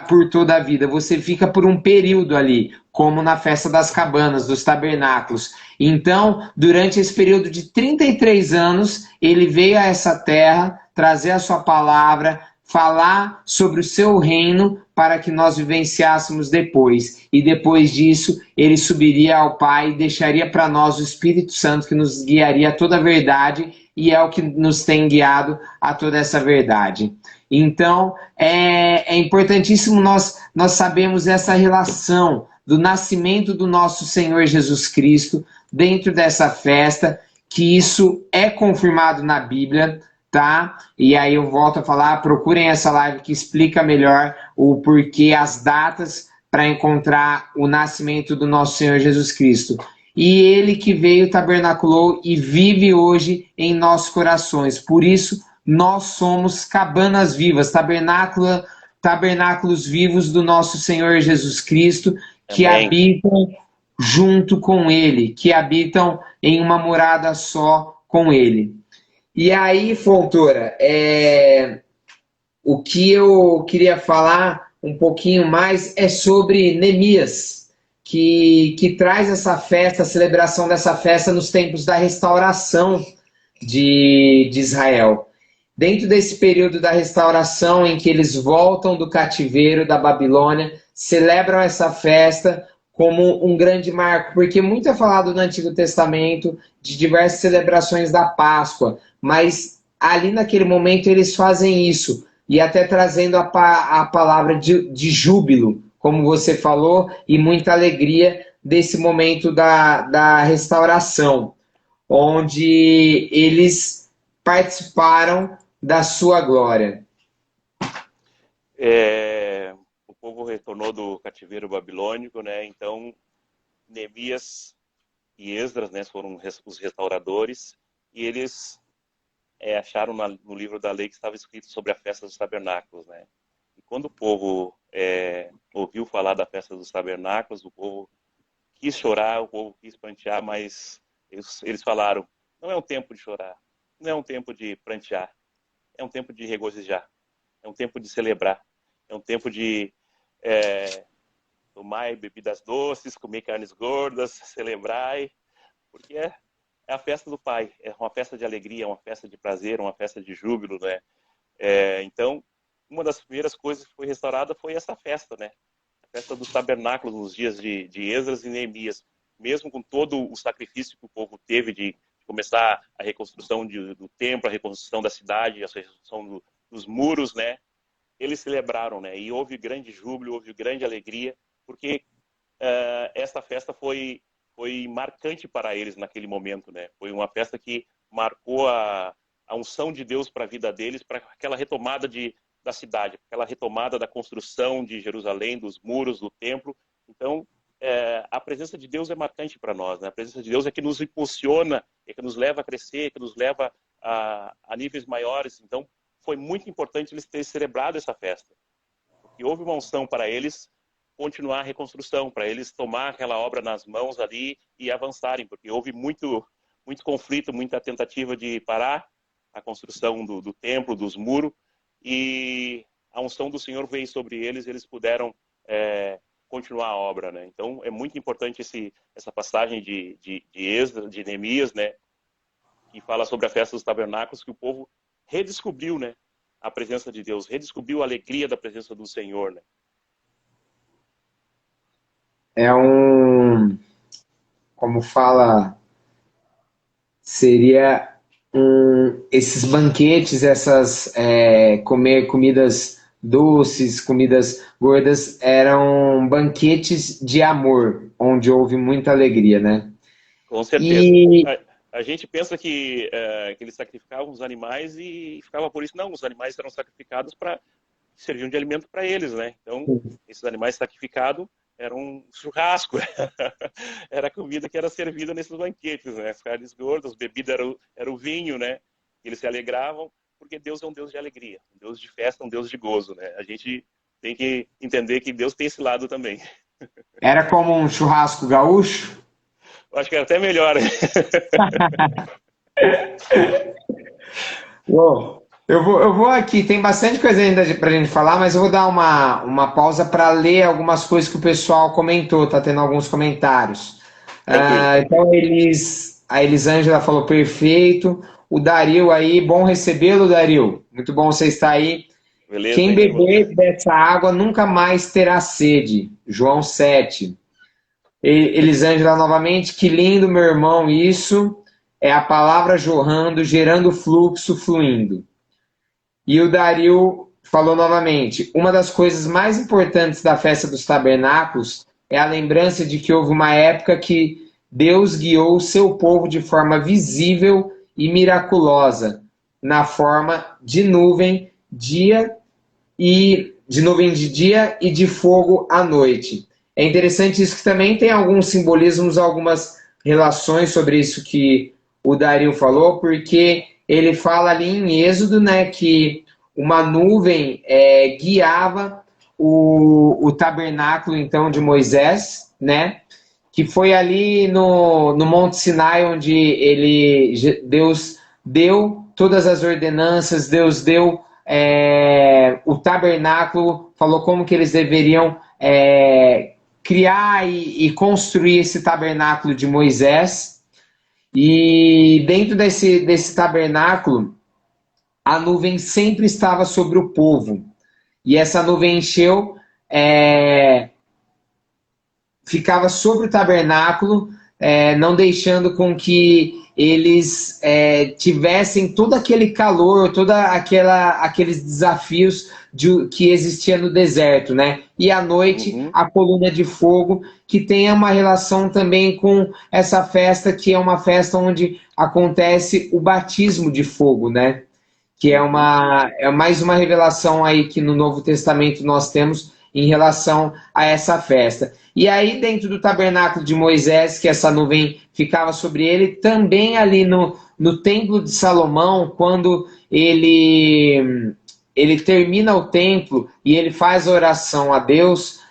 [SPEAKER 1] por toda a vida. Você fica por um período ali, como na festa das cabanas, dos tabernáculos. Então, durante esse período de 33 anos, Ele veio a essa terra trazer a sua palavra, falar sobre o seu reino para que nós vivenciássemos depois. E depois disso, Ele subiria ao Pai e deixaria para nós o Espírito Santo que nos guiaria a toda a verdade, e é o que nos tem guiado a toda essa verdade. Então, é importantíssimo nós sabemos essa relação do nascimento do nosso Senhor Jesus Cristo dentro dessa festa, que isso é confirmado na Bíblia, tá? E aí eu volto a falar, procurem essa live que explica melhor o porquê, as datas para encontrar o nascimento do nosso Senhor Jesus Cristo. E ele que veio, tabernaculou e vive hoje em nossos corações. Por isso, nós somos cabanas vivas, tabernáculos vivos do nosso Senhor Jesus Cristo, que
[SPEAKER 2] Amém.
[SPEAKER 1] habitam junto com ele, que habitam em uma morada só com ele. E aí, Fontoura, o que eu queria falar um pouquinho mais é sobre Neemias, que traz essa festa, a celebração dessa festa nos tempos da restauração de Israel. Dentro desse período da restauração, em que eles voltam do cativeiro da Babilônia, celebram essa festa como um grande marco, porque muito é falado no Antigo Testamento de diversas celebrações da Páscoa, mas ali naquele momento eles fazem isso, e até trazendo a palavra de júbilo, como você falou, e muita alegria desse momento da restauração, onde eles participaram da sua glória.
[SPEAKER 2] O povo retornou do cativeiro babilônico, né? Então, Neemias e Esdras, né, foram os restauradores, e eles acharam no livro da lei que estava escrito sobre a festa dos tabernáculos, né? E quando o povo ouviu falar da festa dos tabernáculos, o povo quis chorar, o povo quis prantear, mas eles falaram: não é um tempo de chorar, não é um tempo de prantear, é um tempo de regozijar, é um tempo de celebrar, é um tempo de tomar bebidas doces, comer carnes gordas, celebrar, porque é a festa do Pai, é uma festa de alegria, uma festa de prazer, uma festa de júbilo, né? Então, uma das primeiras coisas que foi restaurada foi essa festa, né? A festa dos tabernáculos nos dias de Esdras e Neemias. Mesmo com todo o sacrifício que o povo teve de começar a reconstrução do templo, a reconstrução da cidade, a reconstrução dos muros, né? Eles celebraram, né? E houve grande júbilo, houve grande alegria, porque essa festa foi marcante para eles naquele momento, né? Foi uma festa que marcou a unção de Deus para a vida deles, para aquela retomada da cidade, aquela retomada da construção de Jerusalém, dos muros, do templo. Então, a presença de Deus é marcante para nós, né? A presença de Deus é que nos impulsiona, é que nos leva a crescer, é que nos leva a níveis maiores. Então, foi muito importante eles terem celebrado essa festa, porque houve uma unção para eles continuar a reconstrução, para eles tomar aquela obra nas mãos ali e avançarem, porque houve muito conflito, muita tentativa de parar a construção do templo, dos muros, e a unção do Senhor veio sobre eles, eles puderam continuar a obra, né? Então é muito importante essa passagem de Esdras, de Neemias, né, que fala sobre a festa dos tabernáculos, que o povo redescobriu, né, a presença de Deus, redescobriu a alegria da presença do Senhor, né?
[SPEAKER 1] Como fala, seria esses banquetes, comer comidas doces, comidas gordas, eram banquetes de amor, onde houve muita alegria, né?
[SPEAKER 2] Com certeza.
[SPEAKER 1] E
[SPEAKER 2] A gente pensa que eles sacrificavam os animais e ficava por isso. Não, os animais eram sacrificados para serviam de alimento para eles, né? Então, esses animais sacrificados eram um churrasco, era a comida que era servida nesses banquetes, né? As carnes gordas, bebida era o vinho, né? Eles se alegravam, porque Deus é um Deus de alegria, um Deus de festa, um Deus de gozo, né? A gente tem que entender que Deus tem esse lado também.
[SPEAKER 1] era como um churrasco gaúcho?
[SPEAKER 2] Eu acho que era até melhor.
[SPEAKER 1] Bom, eu vou aqui, tem bastante coisa ainda pra gente falar, mas eu vou dar uma pausa para ler algumas coisas que o pessoal comentou, tá tendo alguns comentários. Então, a Elisângela falou perfeito. O Dario aí, bom recebê-lo, Dario. Muito bom você estar aí.
[SPEAKER 2] Beleza,
[SPEAKER 1] Quem beber dessa água nunca mais terá sede. João 7. Elisângela novamente, que lindo, meu irmão, isso é a palavra jorrando, gerando fluxo, fluindo. E o Dario falou novamente, uma das coisas mais importantes da festa dos tabernáculos é a lembrança de que houve uma época que Deus guiou o seu povo de forma visível e miraculosa, na forma de nuvem, de nuvem de dia e de fogo à noite. É interessante isso que também tem alguns simbolismos, algumas relações sobre isso que o Dario falou, porque ele fala ali em Êxodo, né, que uma nuvem guiava o tabernáculo então de Moisés, né, que foi ali no Monte Sinai onde Deus deu todas as ordenanças, Deus deu o tabernáculo, falou como que eles deveriam criar e construir esse tabernáculo de Moisés. E dentro desse tabernáculo, a nuvem sempre estava sobre o povo. E essa nuvem encheu, ficava sobre o tabernáculo, não deixando com que eles tivessem todo aquele calor, aqueles desafios que existia no deserto, né? E à noite,
[SPEAKER 2] Uhum.
[SPEAKER 1] a coluna de fogo, que tem uma relação também com essa festa, que é uma festa onde acontece o batismo de fogo, né? Que
[SPEAKER 2] Uhum.
[SPEAKER 1] é mais uma revelação aí que no Novo Testamento nós temos em relação a essa festa. E aí, dentro do tabernáculo de Moisés, que essa nuvem ficava sobre ele, também ali no Templo de Salomão, quando ele termina o templo e ele faz a oração a Deus,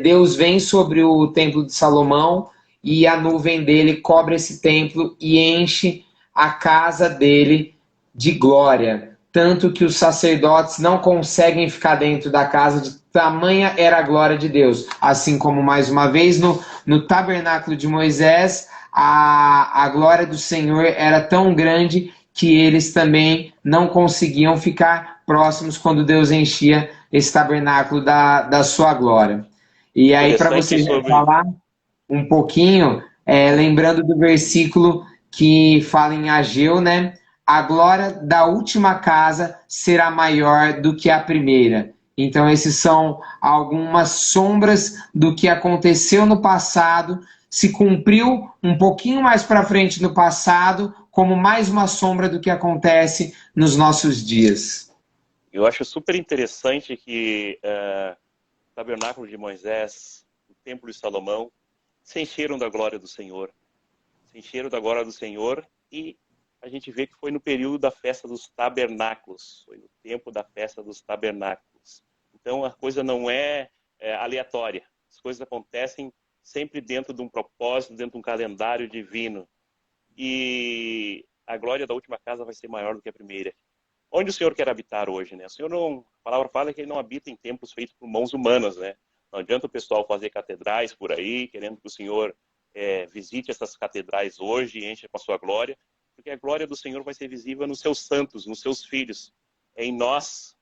[SPEAKER 1] Deus vem sobre o Templo de Salomão e a nuvem dele cobre esse templo e enche a casa dele de glória, tanto que os sacerdotes não conseguem ficar dentro da casa, de tamanha era a glória de Deus. Assim como, mais uma vez, no tabernáculo de Moisés, a glória do Senhor era tão grande que eles também não conseguiam ficar próximos quando Deus enchia esse tabernáculo da sua glória. E aí, para
[SPEAKER 2] Interessante
[SPEAKER 1] você
[SPEAKER 2] sobre.
[SPEAKER 1] falar um pouquinho, lembrando do versículo que fala em Ageu, né? A glória da última casa será maior do que a primeira. Então, esses são algumas sombras do que aconteceu no passado, se cumpriu um pouquinho mais para frente no passado, como mais uma sombra do que acontece nos nossos dias.
[SPEAKER 2] Eu acho super interessante que o tabernáculo de Moisés, o templo de Salomão, se encheram da glória do Senhor. Se encheram da glória do Senhor e a gente vê que foi no período da festa dos tabernáculos, foi no tempo da festa dos tabernáculos. Então a coisa não é aleatória, as coisas acontecem sempre dentro de um propósito, dentro de um calendário divino. E a glória da última casa vai ser maior do que a primeira. Onde o Senhor quer habitar hoje, né? O Senhor não, a palavra fala que ele não habita em templos feitos por mãos humanas, né? Não adianta o pessoal fazer catedrais por aí, querendo que o Senhor visite essas catedrais hoje e encha com a sua glória, porque a glória do Senhor vai ser visível nos seus santos, nos seus filhos, é em nós,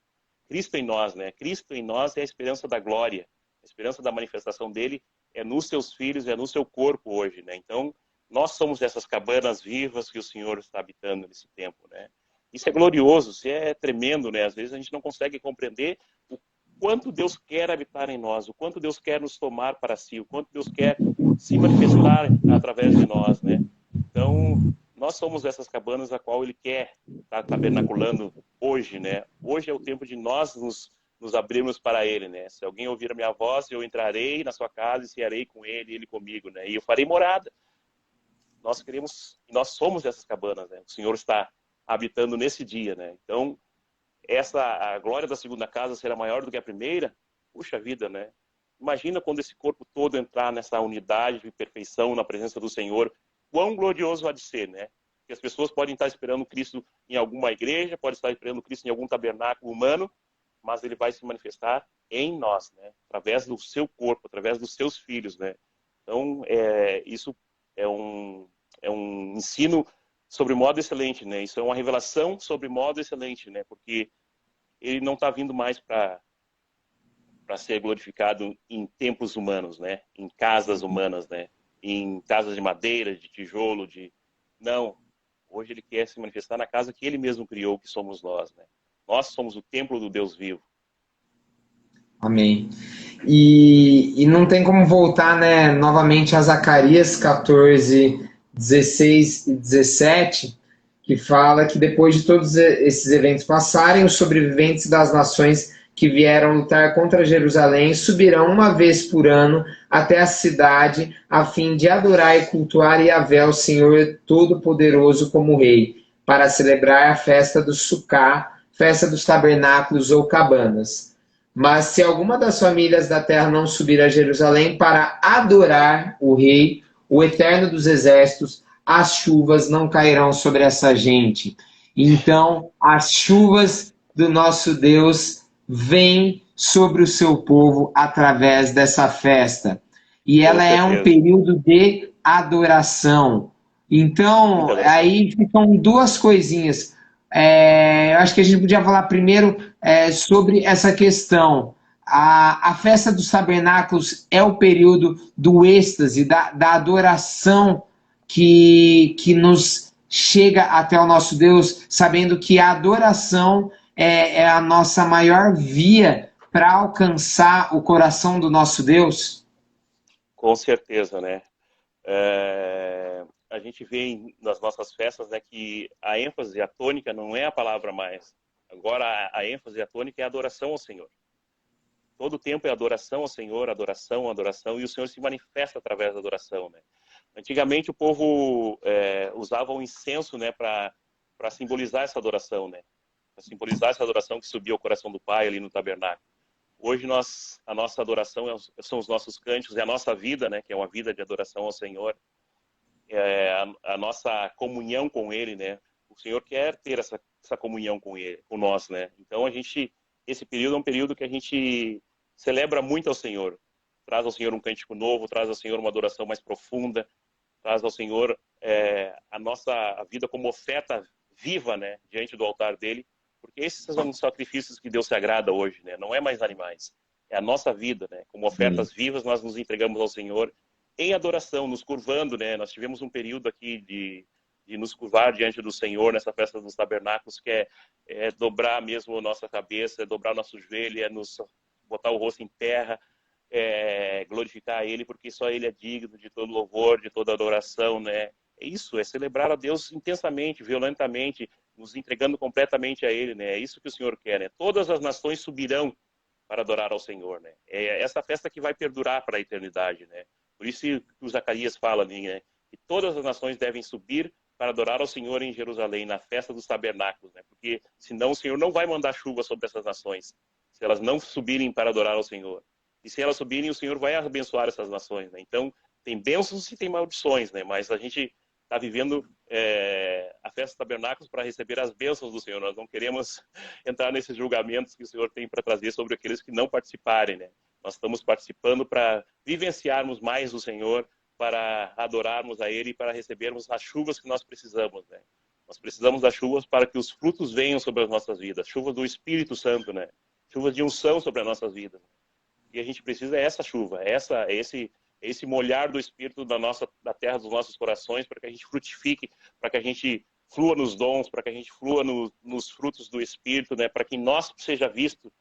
[SPEAKER 2] Cristo em nós, né? Cristo em nós é a esperança da glória, a esperança da manifestação dele é nos seus filhos, é no seu corpo hoje, né? Então, nós somos essas cabanas vivas que o Senhor está habitando nesse tempo, né? Isso é glorioso, isso é tremendo, né? Às vezes a gente não consegue compreender o quanto Deus quer habitar em nós, o quanto Deus quer nos tomar para si, o quanto Deus quer se manifestar através de nós, né? Então, nós somos essas cabanas a qual Ele quer estar tabernaculando hoje, né? Hoje é o tempo de nós nos abrirmos para Ele, né? Se alguém ouvir a minha voz, eu entrarei na sua casa e cearei com Ele e Ele comigo, né? E eu farei morada. Nós queremos, nós somos essas cabanas, né? O Senhor está habitando nesse dia, né? Então, a glória da segunda casa será maior do que a primeira. Puxa vida, né? Imagina quando esse corpo todo entrar nessa unidade de perfeição na presença do Senhor, quão glorioso há de ser, né? Que as pessoas podem estar esperando Cristo em alguma igreja, podem estar esperando Cristo em algum tabernáculo humano, mas ele vai se manifestar em nós, né? Através do seu corpo, através dos seus filhos, né? Então, isso é um ensino sobre modo excelente, né? Isso é uma revelação sobre modo excelente, né? Porque ele não está vindo mais para ser glorificado em templos humanos, né? Em casas humanas, né? Em casas de madeira, de tijolo, de não. Hoje ele quer se manifestar na casa que ele mesmo criou, que somos nós, né? Nós somos o templo do Deus vivo.
[SPEAKER 1] Amém. E não tem como voltar, né, novamente a Zacarias 14, 16 e 17, que fala que depois de todos esses eventos passarem, os sobreviventes das nações que vieram lutar contra Jerusalém subirão uma vez por ano até a cidade, a fim de adorar e cultuar Yahvé, o Senhor Todo-Poderoso, como Rei, para celebrar a festa do Sucá, festa dos tabernáculos ou cabanas. Mas se alguma das famílias da terra não subir a Jerusalém para adorar o Rei, o Eterno dos Exércitos, as chuvas não cairão sobre essa gente. Então, as chuvas do nosso Deus vêm sobre o seu povo através dessa festa. E ela é um período de adoração. Então, aí ficam duas coisinhas. Eu acho que a gente podia falar primeiro sobre essa questão. A festa dos tabernáculos é o período do êxtase, da adoração que nos chega até o nosso Deus, sabendo que a adoração é a nossa maior via para alcançar o coração do nosso Deus?
[SPEAKER 2] Com certeza, né? A gente vê nas nossas festas, né, que a ênfase, a tônica não é a palavra mais. Agora a ênfase, a tônica é a adoração ao Senhor. Todo o tempo é adoração ao Senhor, adoração, adoração, e o Senhor se manifesta através da adoração, né? Antigamente o povo usava o incenso, né, para simbolizar essa adoração, né? Para simbolizar essa adoração que subia ao coração do Pai ali no tabernáculo. Hoje a nossa adoração são os nossos cânticos, é a nossa vida, né, que é uma vida de adoração ao Senhor. A nossa comunhão com Ele, né? O Senhor quer ter essa comunhão com Ele, com nós, né? Então esse período é um período que a gente celebra muito ao Senhor. Traz ao Senhor um cântico novo, traz ao Senhor uma adoração mais profunda, traz ao Senhor a nossa vida como oferta viva, né, diante do altar dele, porque esses são os sacrifícios que Deus se agrada hoje, né? Não é mais animais, é a nossa vida, né? Como ofertas vivas nós nos entregamos ao Senhor em adoração, nos curvando, né? Nós tivemos um período aqui de nos curvar diante do Senhor nessa festa dos tabernáculos, que é dobrar mesmo a nossa cabeça, é dobrar o nosso joelho, é nos botar o rosto em terra, glorificar Ele, porque só Ele é digno de todo louvor, de toda adoração, né? É isso, é celebrar a Deus intensamente, violentamente, nos entregando completamente a Ele, né? É isso que o Senhor quer, né? Todas as nações subirão para adorar ao Senhor, né? É essa festa que vai perdurar para a eternidade, né? Por isso que o Zacarias fala ali, né? Que todas as nações devem subir para adorar ao Senhor em Jerusalém, na festa dos tabernáculos, né? Porque senão o Senhor não vai mandar chuva sobre essas nações, se elas não subirem para adorar ao Senhor. E se elas subirem, o Senhor vai abençoar essas nações, né? Então, tem bênçãos e tem maldições, né? Mas a gente está vivendo a festa dos tabernáculos para receber as bênçãos do Senhor. Nós não queremos entrar nesses julgamentos que o Senhor tem para trazer sobre aqueles que não participarem, né? Nós estamos participando para vivenciarmos mais o Senhor, para adorarmos a Ele e para recebermos as chuvas que nós precisamos, né? Nós precisamos das chuvas para que os frutos venham sobre as nossas vidas, chuvas do Espírito Santo, né? Chuvas de unção sobre as nossas vidas. E a gente precisa essa chuva, esse molhar do Espírito da terra dos nossos corações, para que a gente frutifique, para que a gente flua nos dons, para que a gente flua nos frutos do Espírito, né? Para que em nós seja visto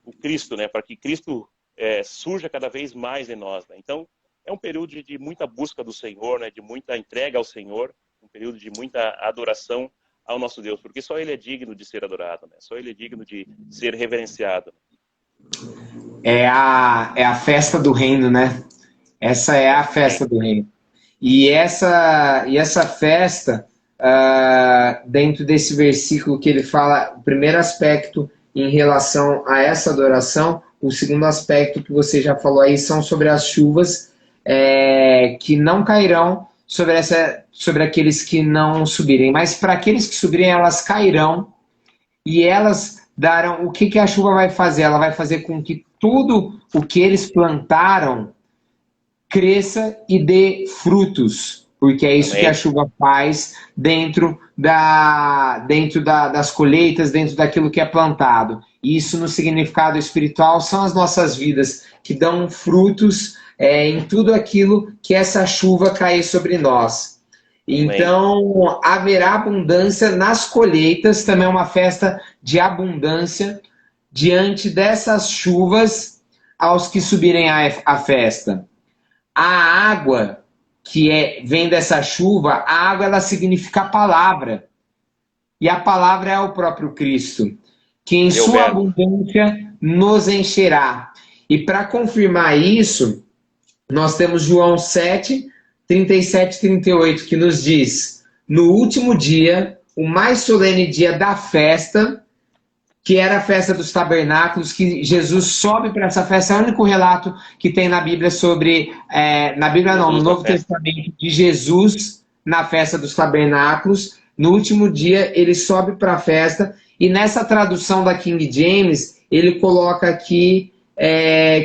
[SPEAKER 2] o Cristo, né? Para que Cristo surja cada vez mais em nós, né? Então, é um período de muita busca do Senhor, né? De muita entrega ao Senhor, um período de muita adoração ao nosso Deus, porque só Ele é digno de ser adorado, né? Só Ele é digno de ser reverenciado.
[SPEAKER 1] É a festa do reino, né? Essa é a festa do reino. E essa festa, dentro desse versículo que ele fala, o primeiro aspecto em relação a essa adoração, o segundo aspecto que você já falou aí são sobre as chuvas que não cairão sobre aqueles que não subirem. Mas para aqueles que subirem, elas cairão e elas darão... O que a chuva vai fazer? Ela vai fazer com que tudo o que eles plantaram cresça e dê frutos, porque é isso que a chuva faz dentro das colheitas, dentro daquilo que é plantado. E isso, no significado espiritual, são as nossas vidas, que dão frutos em tudo aquilo que essa chuva cair sobre nós. Então, haverá abundância nas colheitas, também é uma festa de abundância, diante dessas chuvas aos que subirem à festa. A água vem dessa chuva, a água ela significa a palavra. E a palavra é o próprio Cristo, que em
[SPEAKER 2] Ele é o
[SPEAKER 1] sua
[SPEAKER 2] verbo.
[SPEAKER 1] abundância nos encherá. E para confirmar isso, nós temos João 7, 37 e 38, que nos diz: no último dia, o mais solene dia da festa, que era a festa dos tabernáculos, que Jesus sobe para essa festa, é o único relato que tem na Bíblia sobre, na Bíblia não, no
[SPEAKER 2] Jesus na
[SPEAKER 1] Novo
[SPEAKER 2] festa.
[SPEAKER 1] Testamento, de Jesus na festa dos tabernáculos. No último dia, ele sobe para a festa, e nessa tradução da King James, ele coloca aqui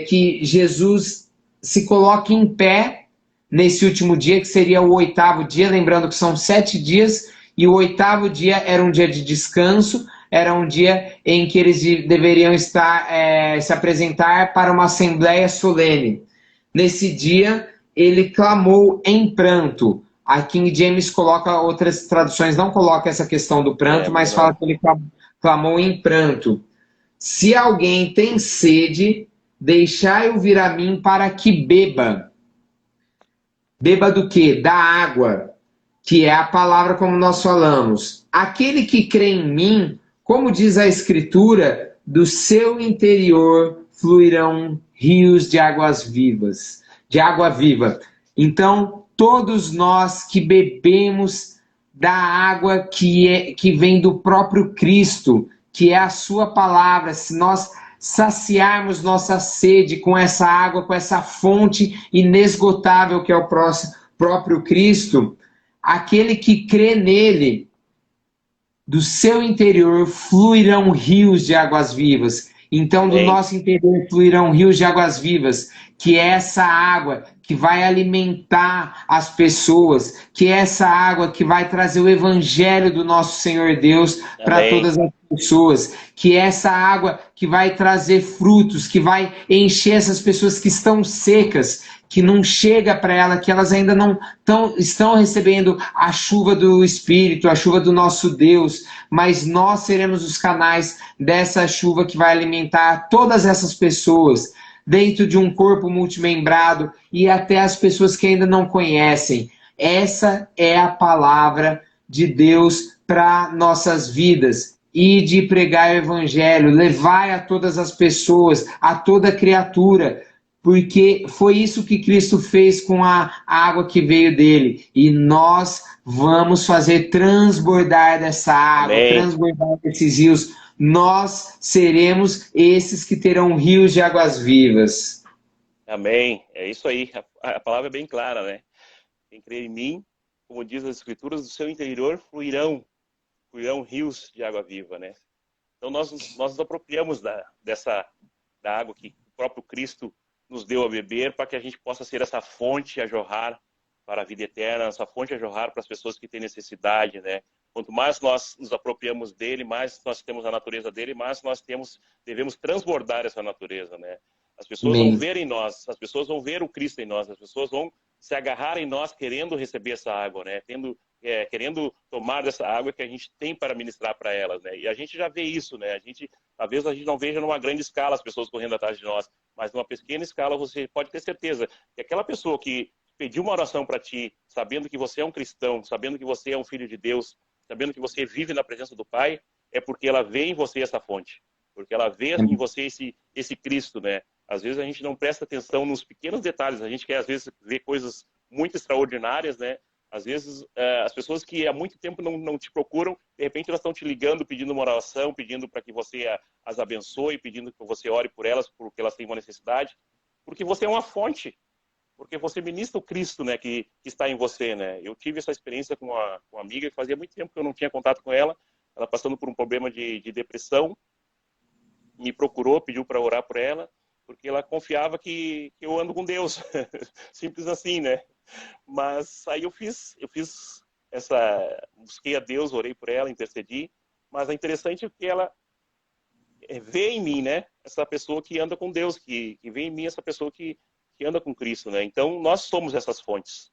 [SPEAKER 1] que Jesus se coloca em pé nesse último dia, que seria o oitavo dia, lembrando que são 7 dias, e o oitavo dia era um dia de descanso, era um dia em que eles deveriam estar se apresentar para uma assembleia solene. Nesse dia, ele clamou em pranto. A King James coloca, outras traduções não coloca essa questão do pranto, mas fala que ele clamou em pranto. Se alguém tem sede, deixai-o vir a mim para que beba. Beba do quê? Da água, que é a palavra como nós falamos. Aquele que crê em mim, como diz a Escritura, do seu interior fluirão rios de águas vivas, de água viva. Então, todos nós que bebemos da água que vem do próprio Cristo, que é a sua palavra, se nós saciarmos nossa sede com essa água, com essa fonte inesgotável que é o próprio Cristo, aquele que crê nele, do seu interior fluirão rios de águas vivas. Então, do
[SPEAKER 2] Amém.
[SPEAKER 1] nosso interior fluirão rios de águas vivas, que é essa água que vai alimentar as pessoas, que é essa água que vai trazer o evangelho do nosso Senhor Deus para
[SPEAKER 2] Amém.
[SPEAKER 1] todas as pessoas, que é essa água que vai trazer frutos, que vai encher essas pessoas que estão secas, que não chega para ela, que elas ainda não estão recebendo a chuva do Espírito, a chuva do nosso Deus, mas nós seremos os canais dessa chuva que vai alimentar todas essas pessoas dentro de um corpo multimembrado e até as pessoas que ainda não conhecem. Essa é a palavra de Deus para nossas vidas. E de pregar o evangelho, levai a todas as pessoas, a toda criatura, porque foi isso que Cristo fez com a água que veio dele. E nós vamos fazer transbordar dessa água,
[SPEAKER 2] Amém.
[SPEAKER 1] transbordar desses rios. Nós seremos esses que terão rios de águas vivas.
[SPEAKER 2] Amém. É isso aí. A palavra é bem clara, né? Quem crê em mim, como diz as Escrituras, do seu interior fluirão rios de água viva, né? Então nós nos apropriamos da água que o próprio Cristo nos deu a beber, para que a gente possa ser essa fonte a jorrar para a vida eterna, essa fonte a jorrar para as pessoas que têm necessidade, né? Quanto mais nós nos apropriamos dele, mais nós temos a natureza dele, mais nós devemos transbordar essa natureza, né? As pessoas vão
[SPEAKER 1] Amém.
[SPEAKER 2] ver em nós, as pessoas vão ver o Cristo em nós, as pessoas vão se agarrar em nós querendo receber essa água, né? Querendo tomar dessa água que a gente tem para ministrar para elas, né? E a gente já vê isso, né? Talvez a gente não veja numa grande escala as pessoas correndo atrás de nós, mas numa pequena escala você pode ter certeza que aquela pessoa que pediu uma oração para ti, sabendo que você é um cristão, sabendo que você é um filho de Deus, sabendo que você vive na presença do Pai, é porque ela vê em você essa fonte, porque ela vê em você esse Cristo, né? Às vezes a gente não presta atenção nos pequenos detalhes, a gente quer às vezes ver coisas muito extraordinárias, né? Às vezes as pessoas que há muito tempo não te procuram, de repente elas estão te ligando, pedindo uma oração, pedindo para que você as abençoe, pedindo que você ore por elas, porque elas têm uma necessidade, porque você é uma fonte, porque você ministra o Cristo, né, que está em você, né? Eu tive essa experiência com uma amiga que fazia muito tempo que eu não tinha contato com ela, ela passando por um problema de depressão, me procurou, pediu para orar por ela, porque ela confiava que eu ando com Deus, simples assim, né? Mas aí busquei a Deus, orei por ela, intercedi, mas é interessante que ela vê em mim, né, essa pessoa que anda com Deus, que vê em mim essa pessoa que anda com Cristo, né? Então nós somos essas fontes,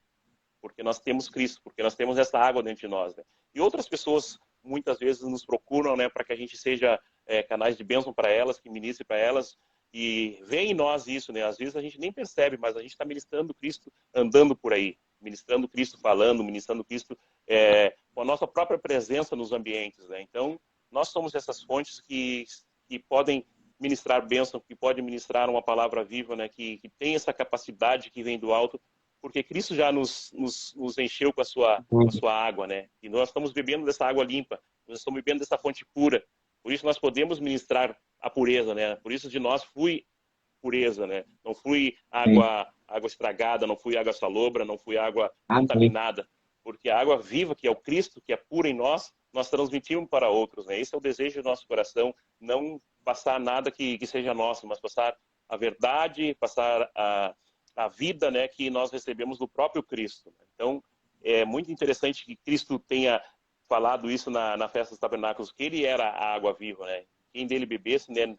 [SPEAKER 2] porque nós temos Cristo, porque nós temos essa água dentro de nós, né? E outras pessoas muitas vezes nos procuram, né, para que a gente seja canais de bênção para elas, que ministre para elas, que vê em nós isso, né? Às vezes a gente nem percebe, mas a gente está ministrando Cristo andando por aí, ministrando Cristo falando, ministrando Cristo com a nossa própria presença nos ambientes, né? Então, nós somos essas fontes que podem ministrar bênção, que podem ministrar uma palavra viva, né? Que tem essa capacidade que vem do alto, porque Cristo já nos encheu com a sua água, né? E nós estamos bebendo dessa água limpa, nós estamos bebendo dessa fonte pura. Por isso nós podemos ministrar a pureza, né? Por isso de nós fui pureza, né? Não fui
[SPEAKER 1] Sim.
[SPEAKER 2] água estragada, não fui água salobra, não fui água
[SPEAKER 1] Amém.
[SPEAKER 2] contaminada, porque a água viva, que é o Cristo, que é pura em nós, nós transmitimos para outros, né? Esse é o desejo do nosso coração, não passar nada que seja nosso, mas passar a verdade, passar a vida, né, que nós recebemos do próprio Cristo. Então, é muito interessante que Cristo tenha falado isso na festa dos tabernáculos, que ele era a água viva, né? Quem dele bebesse, né,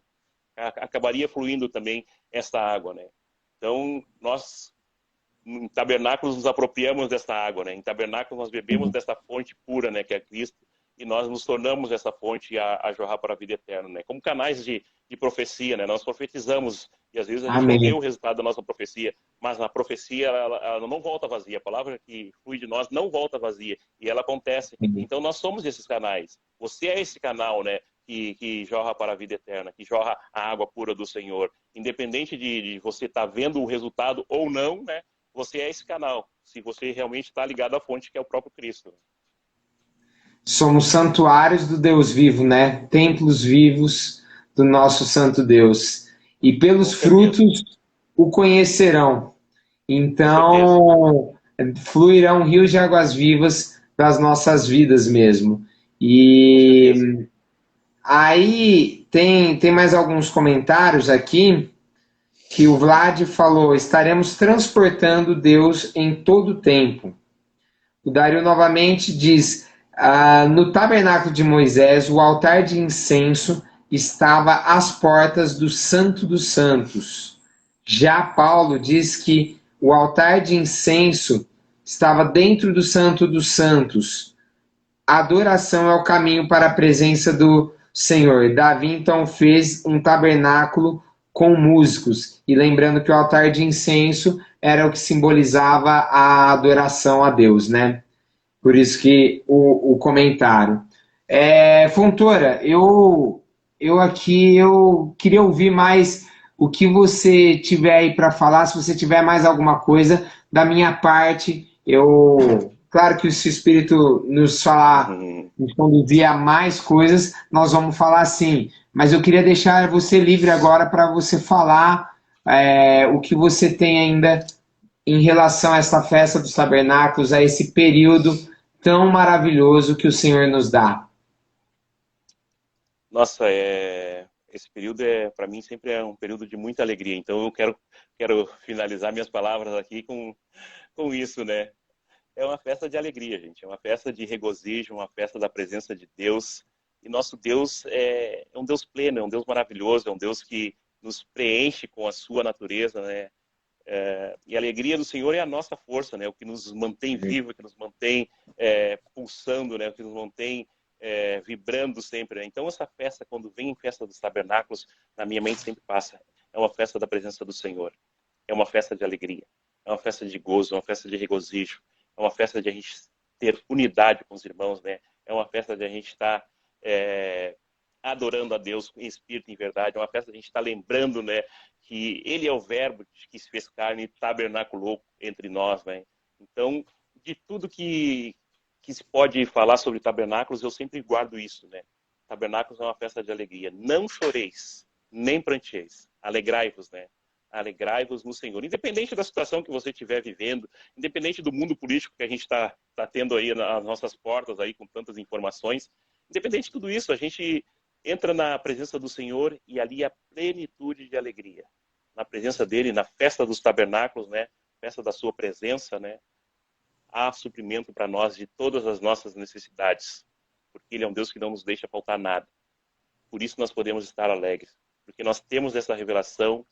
[SPEAKER 2] acabaria fluindo também essa água, né? Então, nós em tabernáculos nos apropriamos dessa água, né? Em tabernáculos nós bebemos dessa fonte pura, né, que é Cristo, e nós nos tornamos essa fonte a jorrar para a vida eterna, né? Como canais de profecia, né? Nós profetizamos e às vezes a gente não vê
[SPEAKER 1] Amém.
[SPEAKER 2] o resultado da nossa profecia, mas a profecia ela não volta vazia. A palavra que flui de nós não volta vazia e ela acontece. Então nós somos esses canais. Você é esse canal, né? Que jorra para a vida eterna, que jorra a água pura do Senhor. Independente de você estar vendo o resultado ou não, né? Você é esse canal, se você realmente está ligado à fonte que é o próprio Cristo.
[SPEAKER 1] Somos santuários do Deus vivo, né? Templos vivos do nosso Santo Deus. E pelos
[SPEAKER 2] Com certeza,
[SPEAKER 1] frutos o conhecerão.
[SPEAKER 2] com certeza.
[SPEAKER 1] Então, fluirão rios de águas vivas das nossas vidas mesmo.
[SPEAKER 2] Com certeza.
[SPEAKER 1] E aí tem mais alguns comentários aqui que o Vlad falou: estaremos transportando Deus em todo o tempo. O Dario novamente diz: no tabernáculo de Moisés, o altar de incenso estava às portas do Santo dos Santos. Já Paulo diz que o altar de incenso estava dentro do Santo dos Santos. A adoração é o caminho para a presença do Senhor. Davi então fez um tabernáculo com músicos, e lembrando que o altar de incenso era o que simbolizava a adoração a Deus, né? Por isso que o comentário. Fontoura, eu aqui eu queria ouvir mais o que você tiver aí para falar, se você tiver mais alguma coisa da minha parte, claro que se o Espírito nos falar,
[SPEAKER 2] Uhum.
[SPEAKER 1] nos conduzir a mais coisas, nós vamos falar sim. Mas eu queria deixar você livre agora para você falar o que você tem ainda em relação a esta festa dos tabernáculos, a esse período tão maravilhoso que o Senhor nos dá.
[SPEAKER 2] Nossa, esse período para mim sempre é um período de muita alegria. Então eu quero finalizar minhas palavras aqui com isso, né? É uma festa de alegria, gente. É uma festa de regozijo, uma festa da presença de Deus. E nosso Deus é um Deus pleno, é um Deus maravilhoso, é um Deus que nos preenche com a sua natureza, né? E a alegria do Senhor é a nossa força, né? O que nos mantém vivo, o que nos mantém pulsando, né? O que nos mantém vibrando sempre, né? Então essa festa, quando vem em festa dos tabernáculos, na minha mente sempre passa. É uma festa da presença do Senhor. É uma festa de alegria. É uma festa de gozo, é uma festa de regozijo. É uma festa de a gente ter unidade com os irmãos, né? É uma festa de a gente estar adorando a Deus em espírito e em verdade. É uma festa de a gente estar lembrando, né, que Ele é o Verbo que se fez carne e tabernaculou entre nós, né? Então, de tudo que se pode falar sobre tabernáculos, eu sempre guardo isso, né? Tabernáculos é uma festa de alegria. Não choreis, nem pranteis. Alegrai-vos, né? Alegrai-vos no Senhor. Independente da situação que você estiver vivendo, independente do mundo político que a gente está tendo aí nas nossas portas, aí com tantas informações, independente de tudo isso, a gente entra na presença do Senhor e ali a plenitude de alegria. Na presença dele, na festa dos tabernáculos, né? Festa da sua presença, né? Há suprimento para nós de todas as nossas necessidades, porque ele é um Deus que não nos deixa faltar nada. Por isso nós podemos estar alegres, porque nós temos essa revelação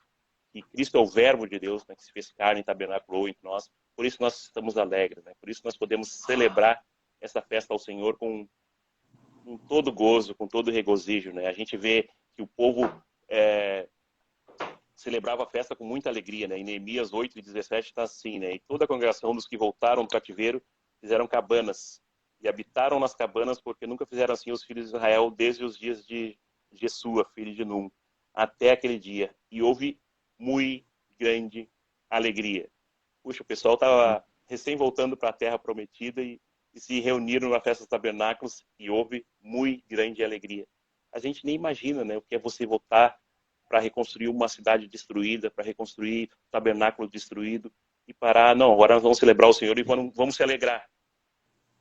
[SPEAKER 2] que Cristo é o Verbo de Deus, né, que se fez carne e tabernaculou entre nós. Por isso nós estamos alegres, né? Por isso nós podemos celebrar essa festa ao Senhor com todo gozo, com todo regozijo, né? A gente vê que o povo celebrava a festa com muita alegria, né? Em Neemias 8:17 está assim, né? E toda a congregação dos que voltaram do cativeiro fizeram cabanas e habitaram nas cabanas, porque nunca fizeram assim os filhos de Israel desde os dias de Jesua, filho de Num, até aquele dia. E houve muito grande alegria. Puxa, o pessoal estava recém voltando para a terra prometida e se reuniram na festa dos tabernáculos e houve muito grande alegria. A gente nem imagina, né, o que é você voltar para reconstruir uma cidade destruída, para reconstruir o tabernáculo destruído e parar, não, agora nós vamos celebrar o Senhor e vamos se alegrar.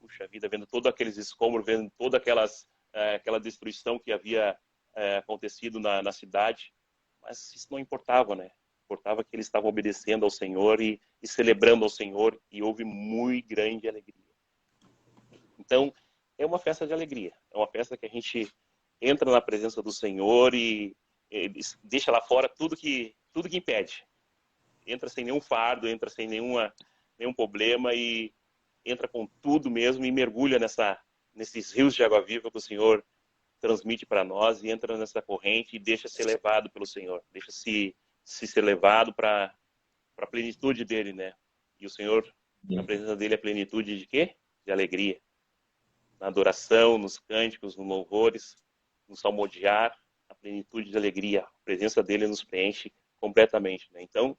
[SPEAKER 2] Puxa vida, vendo todos aqueles escombros, vendo toda aquela destruição que havia acontecido na cidade, mas isso não importava, né? Importava que eles estavam obedecendo ao Senhor e celebrando ao Senhor, e houve muito grande alegria. Então, é uma festa de alegria, é uma festa que a gente entra na presença do Senhor e deixa lá fora tudo que impede. Entra sem nenhum fardo, entra sem nenhum problema e entra com tudo mesmo e mergulha nesses rios de água viva que o Senhor transmite para nós e entra nessa corrente e deixa ser levado pelo Senhor, deixa-se ser levado para a plenitude dele, né? E o Senhor, na presença dele, a plenitude de quê? De alegria. Na adoração, nos cânticos, nos louvores, no salmodiar, a plenitude de alegria. A presença dele nos preenche completamente, né? Então,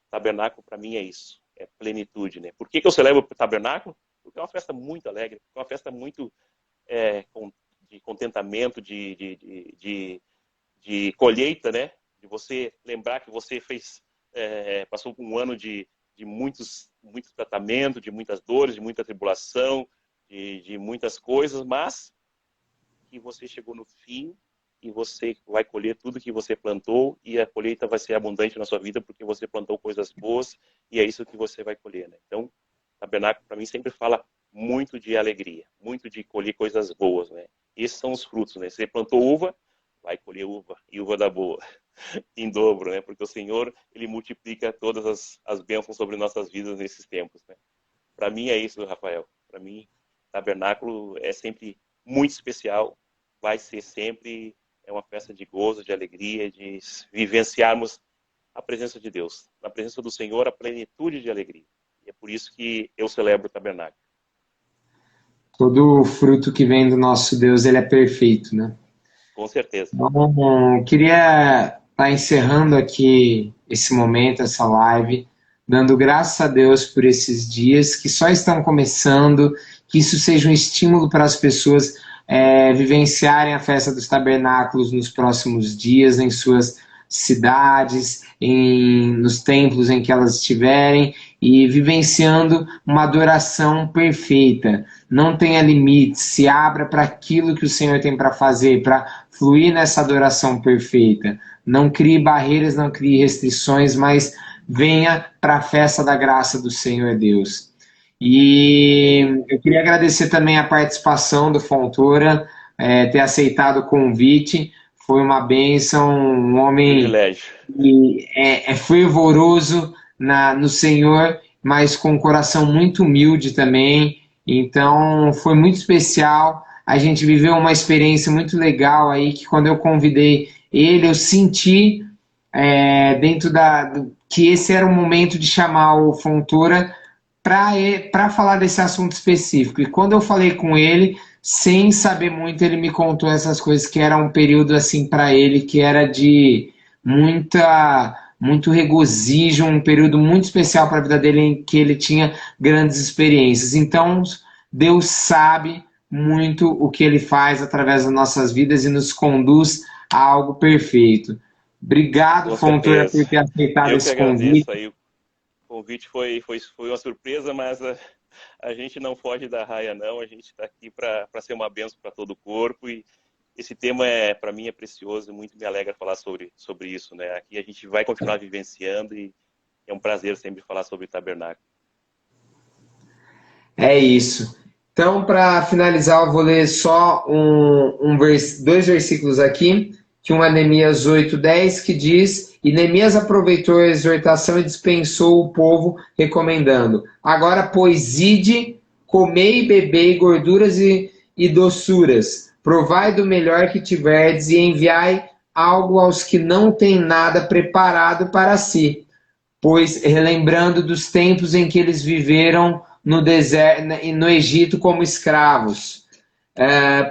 [SPEAKER 2] tabernáculo para mim é isso, é plenitude, né? Por que eu celebro o tabernáculo? Porque é uma festa muito alegre, é uma festa muito de contentamento, de colheita, né? De você lembrar que você passou por um ano de muito tratamento, de muitas dores, de muita tribulação, de muitas coisas, mas que você chegou no fim e você vai colher tudo que você plantou e a colheita vai ser abundante na sua vida porque você plantou coisas boas e é isso que você vai colher, né? Então, tabernáculo para mim sempre fala muito de alegria, muito de colher coisas boas, né? Esses são os frutos, né? Você plantou uva, vai colher uva, e uva da boa, em dobro, né? Porque o Senhor, Ele multiplica todas as bênçãos sobre nossas vidas nesses tempos, né? Para mim é isso, Rafael. Para mim, tabernáculo é sempre muito especial, vai ser sempre uma festa de gozo, de alegria, de vivenciarmos a presença de Deus. Na presença do Senhor, a plenitude de alegria. E é por isso que eu celebro o tabernáculo.
[SPEAKER 1] Todo fruto que vem do nosso Deus, ele é perfeito, né?
[SPEAKER 2] Com certeza.
[SPEAKER 1] Então, queria estar encerrando aqui esse momento, essa live, dando graças a Deus por esses dias que só estão começando, que isso seja um estímulo para as pessoas vivenciarem a festa dos tabernáculos nos próximos dias, em suas cidades, nos templos em que elas estiverem, e vivenciando uma adoração perfeita. Não tenha limites, se abra para aquilo que o Senhor tem para fazer, para fluir nessa adoração perfeita. Não crie barreiras, não crie restrições, mas venha para a festa da graça do Senhor Deus. E eu queria agradecer também a participação do Fontoura, ter aceitado o convite. Foi uma bênção, um homem que é fervoroso no Senhor, mas com um coração muito humilde também. Então, foi muito especial. A gente viveu uma experiência muito legal aí, que quando eu convidei ele, eu senti que esse era o momento de chamar o Fontoura para falar desse assunto específico. E quando eu falei com ele, sem saber muito, ele me contou essas coisas, que era um período assim para ele, que era de muito regozijo, um período muito especial para a vida dele, em que ele tinha grandes experiências. Então, Deus sabe muito o que ele faz através das nossas vidas e nos conduz a algo perfeito. Obrigado, Fontoura, por ter aceitado esse convite.
[SPEAKER 2] Aí. O convite foi uma surpresa, mas a gente não foge da raia, não. A gente está aqui para ser uma bênção para todo o corpo e esse tema para mim é precioso, muito me alegra falar sobre isso, né? Aqui a gente vai continuar vivenciando e é um prazer sempre falar sobre o tabernáculo.
[SPEAKER 1] É isso. Então, para finalizar, eu vou ler só dois versículos aqui, que um é Neemias 8:10, que diz: E Neemias aproveitou a exortação e dispensou o povo, recomendando: Agora, pois, ide, comei e bebei gorduras e doçuras, provai do melhor que tiverdes e enviai algo aos que não têm nada preparado para si, pois relembrando dos tempos em que eles viveram no deserto, no Egito como escravos.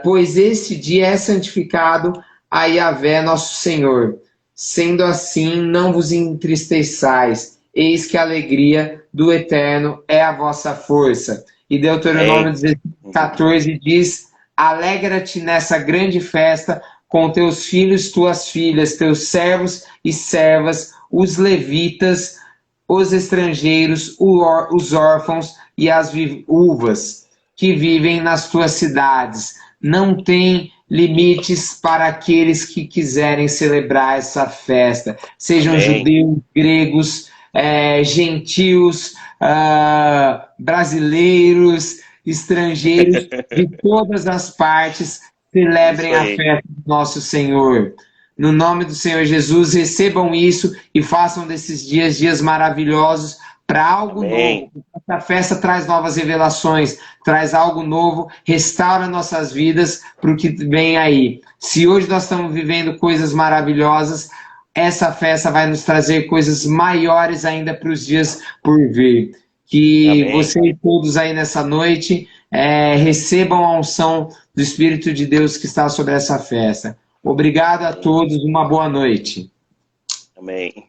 [SPEAKER 1] Pois este dia é santificado a Yahvé nosso Senhor. Sendo assim, não vos entristeçais, eis que a alegria do Eterno é a vossa força. E Deuteronômio
[SPEAKER 2] Amém.
[SPEAKER 1] 16:14 diz: alegra-te nessa grande festa com teus filhos, tuas filhas, teus servos e servas, os levitas, os estrangeiros, os órfãos e as viúvas que vivem nas tuas cidades. Não tem limites para aqueles que quiserem celebrar essa festa, sejam
[SPEAKER 2] Amém.
[SPEAKER 1] judeus, gregos, gentios, brasileiros, estrangeiros, de todas as partes,
[SPEAKER 2] Isso
[SPEAKER 1] celebrem a
[SPEAKER 2] aí.
[SPEAKER 1] festa do nosso Senhor. No nome do Senhor Jesus, recebam isso e façam desses dias dias maravilhosos para algo
[SPEAKER 2] Amém.
[SPEAKER 1] novo. Essa festa traz novas revelações, traz algo novo, restaura nossas vidas para o que vem aí. Se hoje nós estamos vivendo coisas maravilhosas, essa festa vai nos trazer coisas maiores ainda para os dias por vir. Que
[SPEAKER 2] Amém.
[SPEAKER 1] vocês todos aí nessa noite recebam a unção do Espírito de Deus que está sobre essa festa. Obrigado a
[SPEAKER 2] Amém.
[SPEAKER 1] todos, uma boa noite.
[SPEAKER 2] Amém.